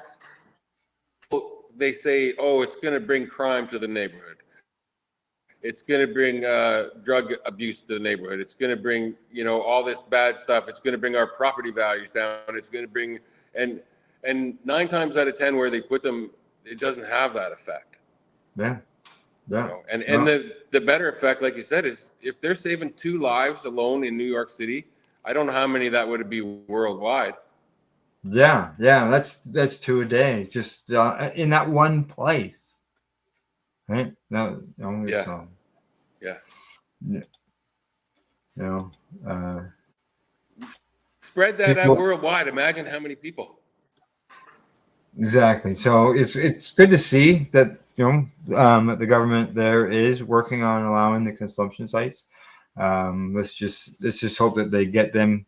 Speaker 4: they say, oh, it's going to bring crime to the neighborhood. It's going to bring drug abuse to the neighborhood. It's going to bring, all this bad stuff. It's going to bring our property values down. It's going to bring, and 9 times out of 10 where they put them, it doesn't have that effect.
Speaker 1: Yeah. Yeah.
Speaker 4: And the better effect, like you said, is if they're saving 2 lives alone in New York City, I don't know how many that would be worldwide.
Speaker 1: Yeah. That's 2 a day, just in that one place. Right? No,
Speaker 4: Yeah.
Speaker 1: So,
Speaker 4: Yeah. Spread that out worldwide. Imagine how many people.
Speaker 1: Exactly. So it's good to see that the government there is working on allowing the consumption sites. Let's just hope that they get them,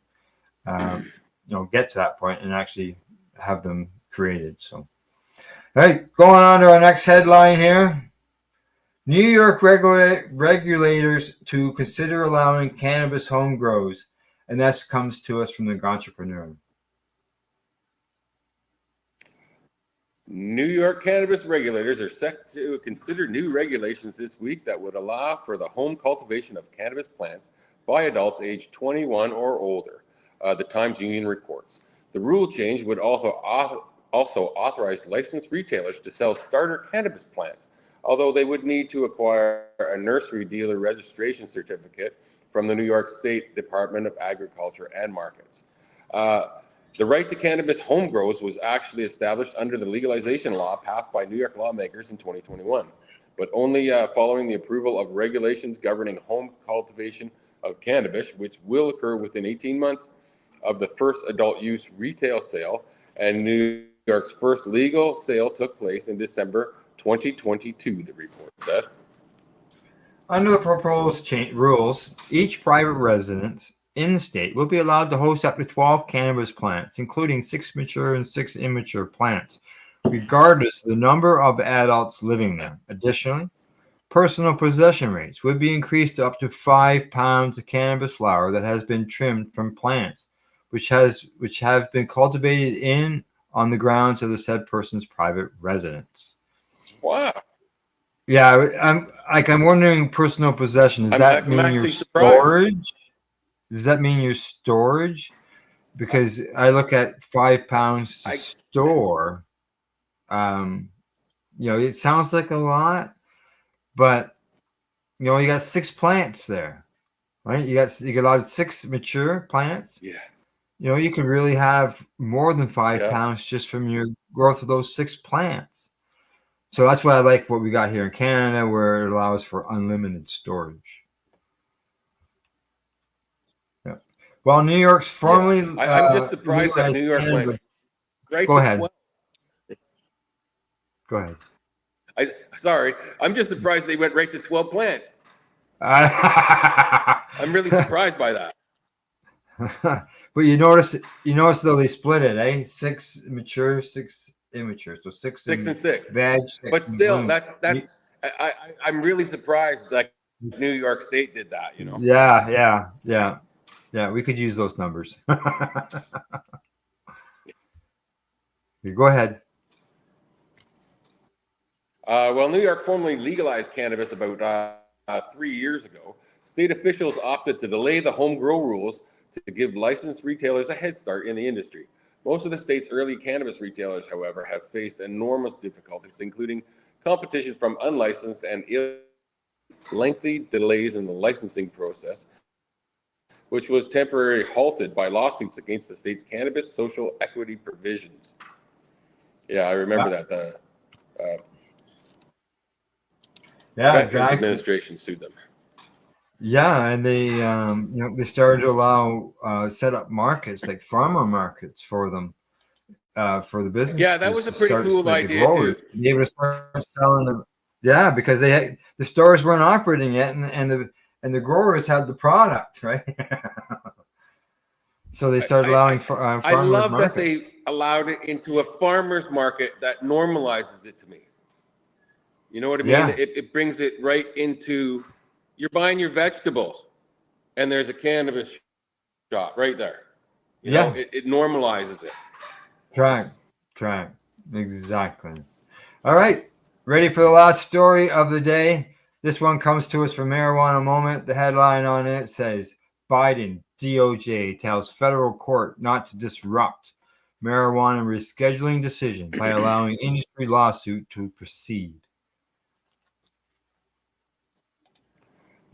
Speaker 1: get to that point and actually have them created. So, all right, going on to our next headline here. New York regulators to consider allowing cannabis home grows, and that comes to us from the entrepreneur.
Speaker 4: New York cannabis regulators are set to consider new regulations this week that would allow for the home cultivation of cannabis plants by adults aged 21 or older, the Times Union reports. The rule change would also authorize licensed retailers to sell starter cannabis plants, although they would need to acquire a nursery dealer registration certificate from the New York State Department of Agriculture and Markets. The right to cannabis home grows was actually established under the legalization law passed by New York lawmakers in 2021, but only following the approval of regulations governing home cultivation of cannabis, which will occur within 18 months of the first adult use retail sale, and New York's first legal sale took place in December 2022, the report said.
Speaker 1: Under the proposed rules, each private residence in the state will be allowed to host up to 12 cannabis plants, including 6 mature and 6 immature plants, regardless of the number of adults living there. Additionally, personal possession rates would be increased to up to 5 pounds of cannabis flower that has been trimmed from plants, which have been cultivated on the grounds of the said person's private residence.
Speaker 4: Wow.
Speaker 1: Yeah, I'm wondering personal possession. Does that mean your storage? Does that mean your storage? Because I look at 5 pounds to store. It sounds like a lot, but you got 6 plants there, right? You got allowed 6 mature plants.
Speaker 4: Yeah.
Speaker 1: You could really have more than 5 pounds just from your growth of those 6 plants. So that's why I like what we got here in Canada, where it allows for unlimited storage. Yeah. Well, New York's formally.
Speaker 4: I'm just surprised that New York went right
Speaker 1: Go
Speaker 4: to
Speaker 1: ahead.
Speaker 4: 12.
Speaker 1: Go ahead.
Speaker 4: I'm just surprised they went right to 12 plants. I'm really surprised by that.
Speaker 1: But you notice though they split it, eh? 6 mature, 6 immature, so 6
Speaker 4: and 6
Speaker 1: veg. 6
Speaker 4: but still, that's I'm really surprised that New York State did that.
Speaker 1: Yeah. We could use those numbers. Go ahead.
Speaker 4: Well, New York formally legalized cannabis about 3 years ago. State officials opted to delay the home grow rules to give licensed retailers a head start in the industry. Most of the state's early cannabis retailers, however, have faced enormous difficulties, including competition from unlicensed and lengthy delays in the licensing process, which was temporarily halted by lawsuits against the state's cannabis social equity provisions. Yeah, I remember that.
Speaker 1: Exactly.
Speaker 4: Administration sued them.
Speaker 1: Yeah, and they they started to allow set up markets like farmer markets for them, for the business.
Speaker 4: Yeah, that was a pretty cool idea too.
Speaker 1: Be able to start selling them. Yeah, because the stores weren't operating yet, and the growers had the product, right? So they started allowing farmers markets.
Speaker 4: I love that they allowed it into a farmer's market that normalizes it to me. You know what I mean?
Speaker 1: Yeah.
Speaker 4: It brings it right into, you're buying your vegetables and there's a cannabis shop right there. You know, it normalizes it.
Speaker 1: Correct. Exactly. All right, ready for the last story of the day. This one comes to us from Marijuana Moment. The headline on it says, Biden DOJ tells federal court not to disrupt marijuana rescheduling decision by allowing industry lawsuit to proceed.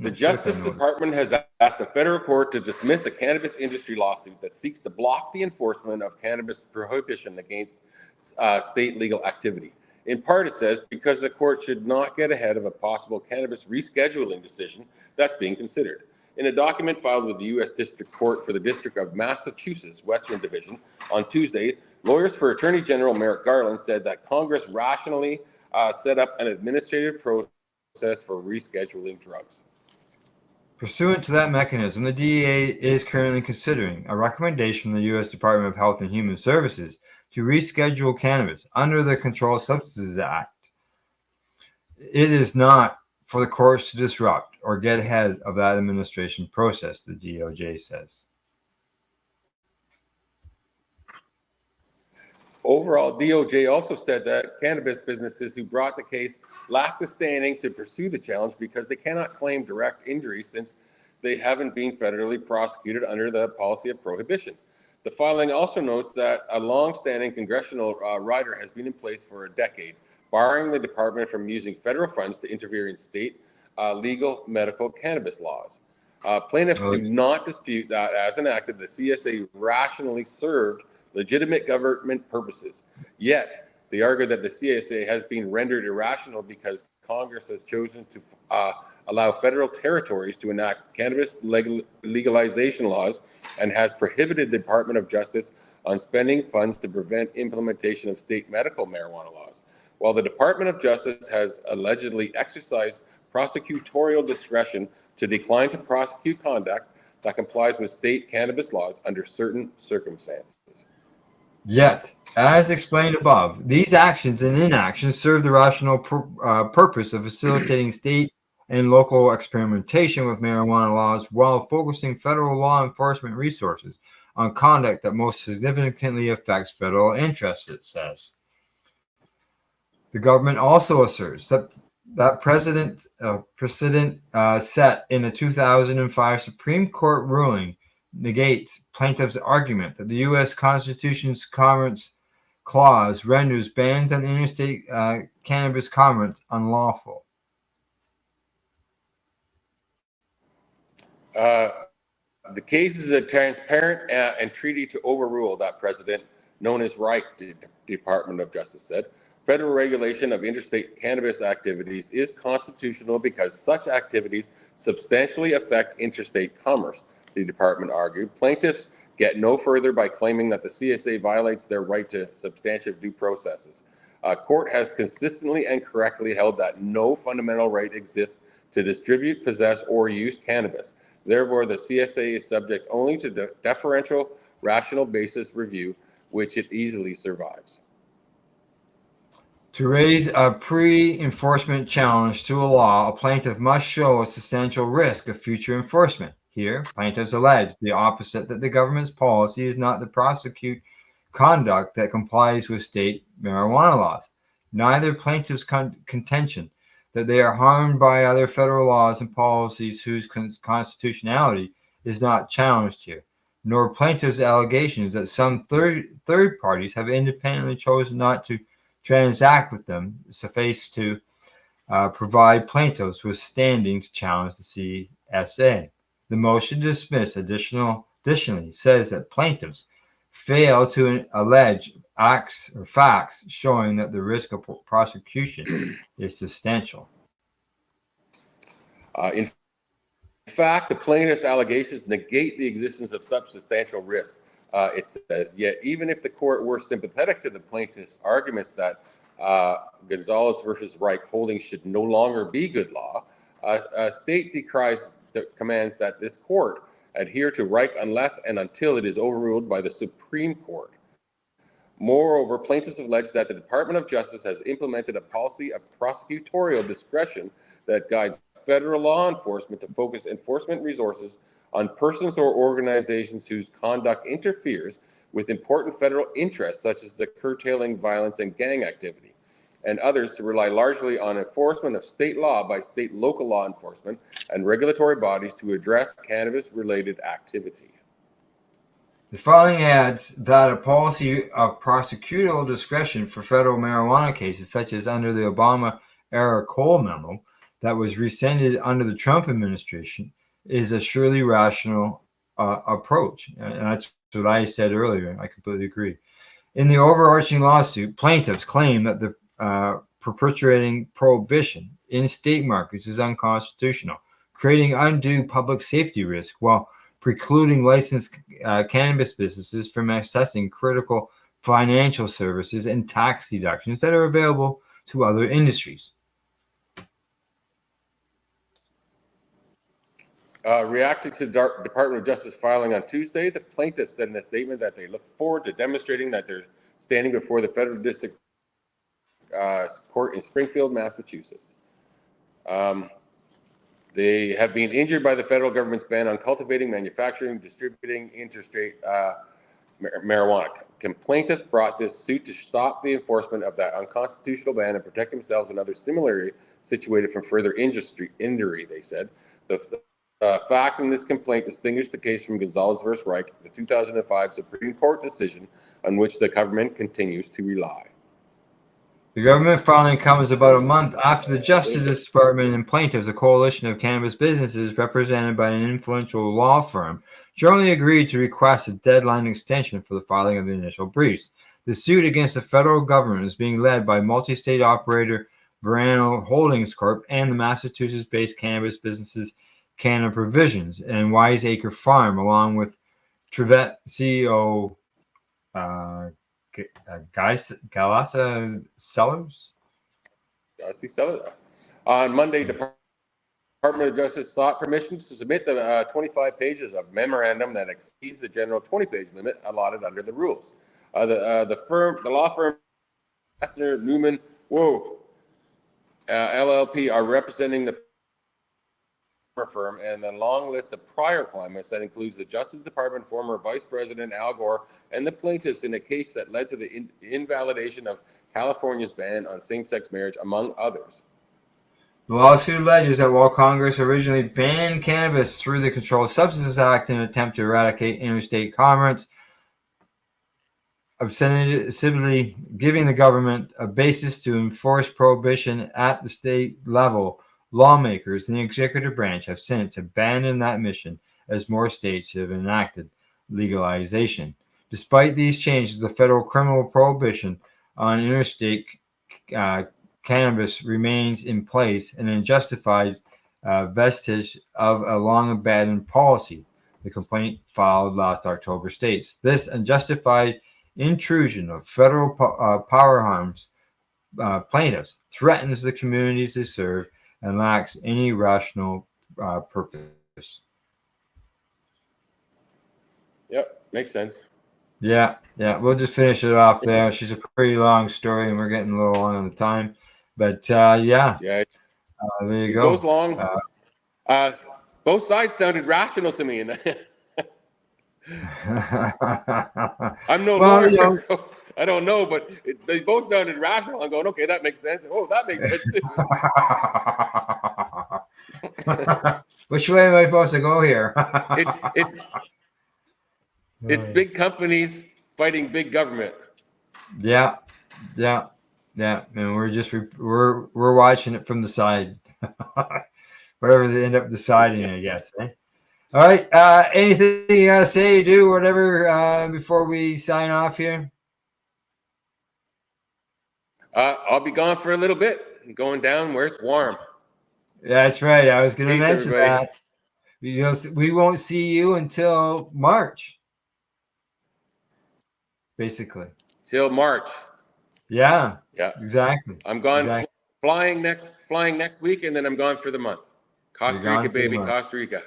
Speaker 4: The Justice Department has asked the federal court to dismiss a cannabis industry lawsuit that seeks to block the enforcement of cannabis prohibition against state legal activity. In part, it says because the court should not get ahead of a possible cannabis rescheduling decision that's being considered. In a document filed with the U.S. District Court for the District of Massachusetts Western Division on Tuesday, lawyers for Attorney General Merrick Garland said that Congress rationally set up an administrative process for rescheduling drugs.
Speaker 1: Pursuant to that mechanism, the DEA is currently considering a recommendation from the U.S. Department of Health and Human Services to reschedule cannabis under the Controlled Substances Act. It is not for the courts to disrupt or get ahead of that administration process, the DOJ says.
Speaker 4: Overall, DOJ also said that cannabis businesses who brought the case lack the standing to pursue the challenge because they cannot claim direct injury since they haven't been federally prosecuted under the policy of prohibition. The filing also notes that a long-standing congressional rider has been in place for a decade, barring the department from using federal funds to interfere in state legal medical cannabis laws. Plaintiffs do not dispute that, as enacted, the CSA rationally served legitimate government purposes. Yet, they argue that the CSA has been rendered irrational because Congress has chosen to allow federal territories to enact cannabis legalization laws and has prohibited the Department of Justice on spending funds to prevent implementation of state medical marijuana laws. While the Department of Justice has allegedly exercised prosecutorial discretion to decline to prosecute conduct that complies with state cannabis laws under certain circumstances.
Speaker 1: Yet, as explained above, these actions and inactions serve the rational purpose of facilitating state and local experimentation with marijuana laws while focusing federal law enforcement resources on conduct that most significantly affects federal interests, it says. The government also asserts that precedent set in a 2005 Supreme Court ruling negates plaintiffs' argument that the U.S. Constitution's Commerce Clause renders bans on interstate cannabis commerce unlawful.
Speaker 4: The case is a transparent and treaty to overrule that precedent, known as Reich, the Department of Justice said. Federal regulation of interstate cannabis activities is constitutional because such activities substantially affect interstate commerce, the department argued. Plaintiffs get no further by claiming that the CSA violates their right to substantive due processes. Court has consistently and correctly held that no fundamental right exists to distribute, possess, or use cannabis. Therefore, the CSA is subject only to deferential, rational basis review, which it easily survives.
Speaker 1: To raise a pre-enforcement challenge to a law, a plaintiff must show a substantial risk of future enforcement. Here, plaintiffs allege the opposite, that the government's policy is not to prosecute conduct that complies with state marijuana laws. Neither plaintiff's contention that they are harmed by other federal laws and policies whose constitutionality is not challenged here, nor plaintiff's allegations that some third parties have independently chosen not to transact with them suffice to provide plaintiffs with standing to challenge the CSA. The motion to dismiss additionally says that plaintiffs fail to allege acts or facts showing that the risk of prosecution is substantial.
Speaker 4: In fact, the plaintiff's allegations negate the existence of such substantial risk. It says, yet even if the court were sympathetic to the plaintiff's arguments that Gonzalez versus Reich holding should no longer be good law, state commands that this court adhere to Reich unless and until it is overruled by the Supreme Court. Moreover, plaintiffs allege that the Department of Justice has implemented a policy of prosecutorial discretion that guides federal law enforcement to focus enforcement resources on persons or organizations whose conduct interferes with important federal interests, such as the curtailing violence and gang activity. and others to rely largely on enforcement of state law by state local law enforcement and regulatory bodies to address cannabis-related activity.
Speaker 1: The filing adds that a policy of prosecutorial discretion for federal marijuana cases, such as under the Obama-era Cole memo that was rescinded under the Trump administration, is a surely rational approach. And that's what I said earlier. I completely agree. In the overarching lawsuit, plaintiffs claim that the perpetuating prohibition in state markets is unconstitutional, creating undue public safety risk while precluding licensed cannabis businesses from accessing critical financial services and tax deductions that are available to other industries.
Speaker 4: Reacting to the Department of Justice filing on Tuesday, the plaintiffs said in a statement that they look forward to demonstrating that they're standing before the Federal District Court in Springfield, Massachusetts. They have been injured by the federal government's ban on cultivating, manufacturing, distributing interstate marijuana. Plaintiffs brought this suit to stop the enforcement of that unconstitutional ban and protect themselves and others similarly situated from further injury, they said. The facts in this complaint distinguish the case from Gonzalez v. Reich, the 2005 Supreme Court decision on which the government continues to rely.
Speaker 1: The government filing comes about a month after the Justice Department and plaintiffs, a coalition of cannabis businesses represented by an influential law firm, jointly agreed to request a deadline extension for the filing of the initial briefs. The suit against the federal government is being led by multi-state operator Verano Holdings Corp. And the Massachusetts-based cannabis businesses Canna Provisions and Wiseacre Farm, along with Trivet CEO Galasa Sellers.
Speaker 4: On Monday, Department of Justice sought permission to submit the 25 pages of memorandum that exceeds the general 20-page limit allotted under the rules. The law firm Kastner Newman LLP are representing the firm and the long list of prior claimants that includes the Justice Department former Vice President Al Gore and the plaintiffs in a case that led to the invalidation of California's ban on same-sex marriage, among others.
Speaker 1: The lawsuit alleges that while Congress originally banned cannabis through the Controlled Substances Act in an attempt to eradicate interstate commerce, ostensibly giving the government a basis to enforce prohibition at the state level, lawmakers in the executive branch have since abandoned that mission as more states have enacted legalization. Despite these changes, the federal criminal prohibition on interstate cannabis remains in place, an unjustified vestige of a long-abandoned policy, the complaint filed last October states. This unjustified intrusion of federal power harms plaintiffs, threatens the communities they serve, and lacks any rational purpose.
Speaker 4: Yep, makes sense.
Speaker 1: Yeah, we'll just finish it off there. She's a pretty long story, and we're getting a little long on the time. But there you go.
Speaker 4: Goes long. Both sides sounded rational to me, and I'm no lawyer, so I don't know, but they both sounded rational. I'm going, okay, that makes sense. Oh, that makes sense too.
Speaker 1: Which way am I supposed to go here?
Speaker 4: It's big companies fighting big government.
Speaker 1: Yeah, and we're watching it from the side. Whatever they end up deciding, I guess. Eh? All right. Anything you gotta say, do whatever before we sign off here?
Speaker 4: I'll be gone for a little bit. I'm going down where it's warm.
Speaker 1: Yeah, that's right. I was going to mention that. We won't see you until March, basically.
Speaker 4: Till March.
Speaker 1: Yeah. Exactly.
Speaker 4: I'm gone flying next week, and then I'm gone for the month. Costa Rica, baby, Costa Rica.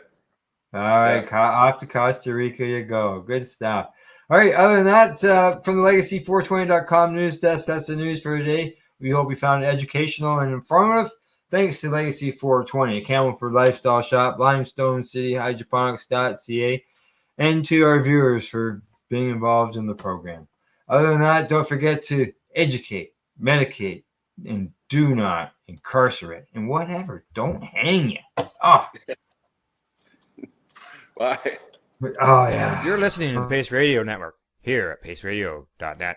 Speaker 1: All right, off to Costa Rica you go. Good stuff. All right, other than that, from the Legacy420.com news desk, that's the news for today. We hope you found it educational and informative. Thanks to Legacy 420, a Campbellford lifestyle shop, Limestone City Hydroponics.ca, and to our viewers for being involved in the program. Other than that, don't forget to educate, medicate, and do not incarcerate, and whatever, don't hang you. Oh,
Speaker 4: Bye.
Speaker 1: oh yeah.
Speaker 10: You're listening to the Pace Radio Network here at paceradio.net.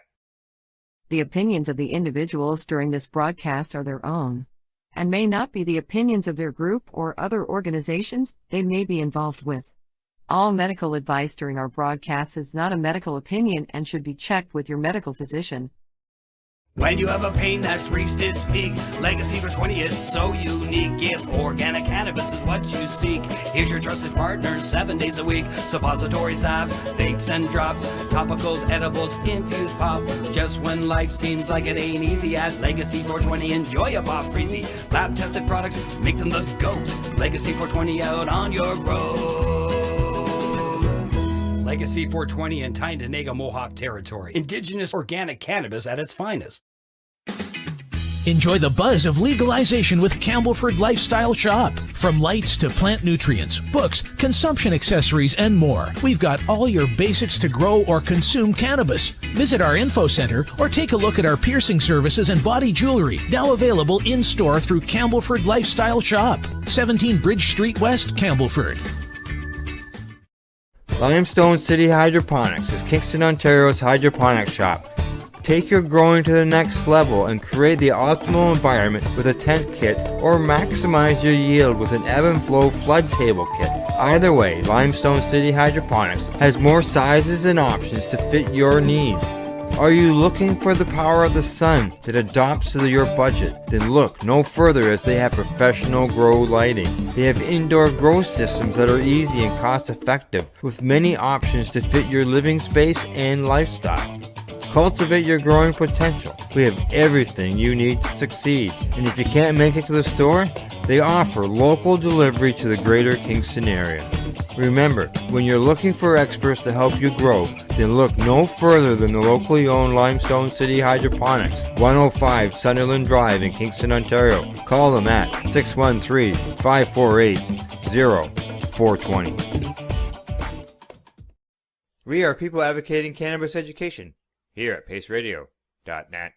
Speaker 2: The opinions of the individuals during this broadcast are their own, and may not be the opinions of their group or other organizations they may be involved with. All medical advice during our broadcast is not a medical opinion and should be checked with your medical physician.
Speaker 5: When you have a pain that's reached its peak, Legacy for 20, it's so unique. If organic cannabis is what you seek, here's your trusted partner 7 days a week. Suppository salves, vapes and drops, topicals, edibles, infused pop. Just when life seems like it ain't easy, at Legacy 420, enjoy a pop freezy. Lab tested products, make them the GOAT. Legacy 420 out on your road. Legacy 420 in Tyndonega Mohawk territory. Indigenous organic cannabis at its finest.
Speaker 9: Enjoy the buzz of legalization with Campbellford Lifestyle Shop. From lights to plant nutrients, books, consumption accessories, and more, we've got all your basics to grow or consume cannabis. Visit our info center or take a look at our piercing services and body jewelry, now available in-store through Campbellford Lifestyle Shop, 17 Bridge Street West, Campbellford.
Speaker 10: Limestone City Hydroponics is Kingston, Ontario's hydroponics shop. Take your growing to the next level and create the optimal environment with a tent kit, or maximize your yield with an ebb and flow flood table kit. Either way, Limestone City Hydroponics has more sizes and options to fit your needs. Are you looking for the power of the sun that adapts to your budget? Then look no further, as they have professional grow lighting. They have indoor grow systems that are easy and cost effective, with many options to fit your living space and lifestyle. Cultivate your growing potential. We have everything you need to succeed. And if you can't make it to the store, they offer local delivery to the greater Kingston area. Remember, when you're looking for experts to help you grow, then look no further than the locally owned Limestone City Hydroponics, 105 Sunderland Drive in Kingston, Ontario. Call them at 613-548-0420. We are people advocating cannabis education here at paceradio.net.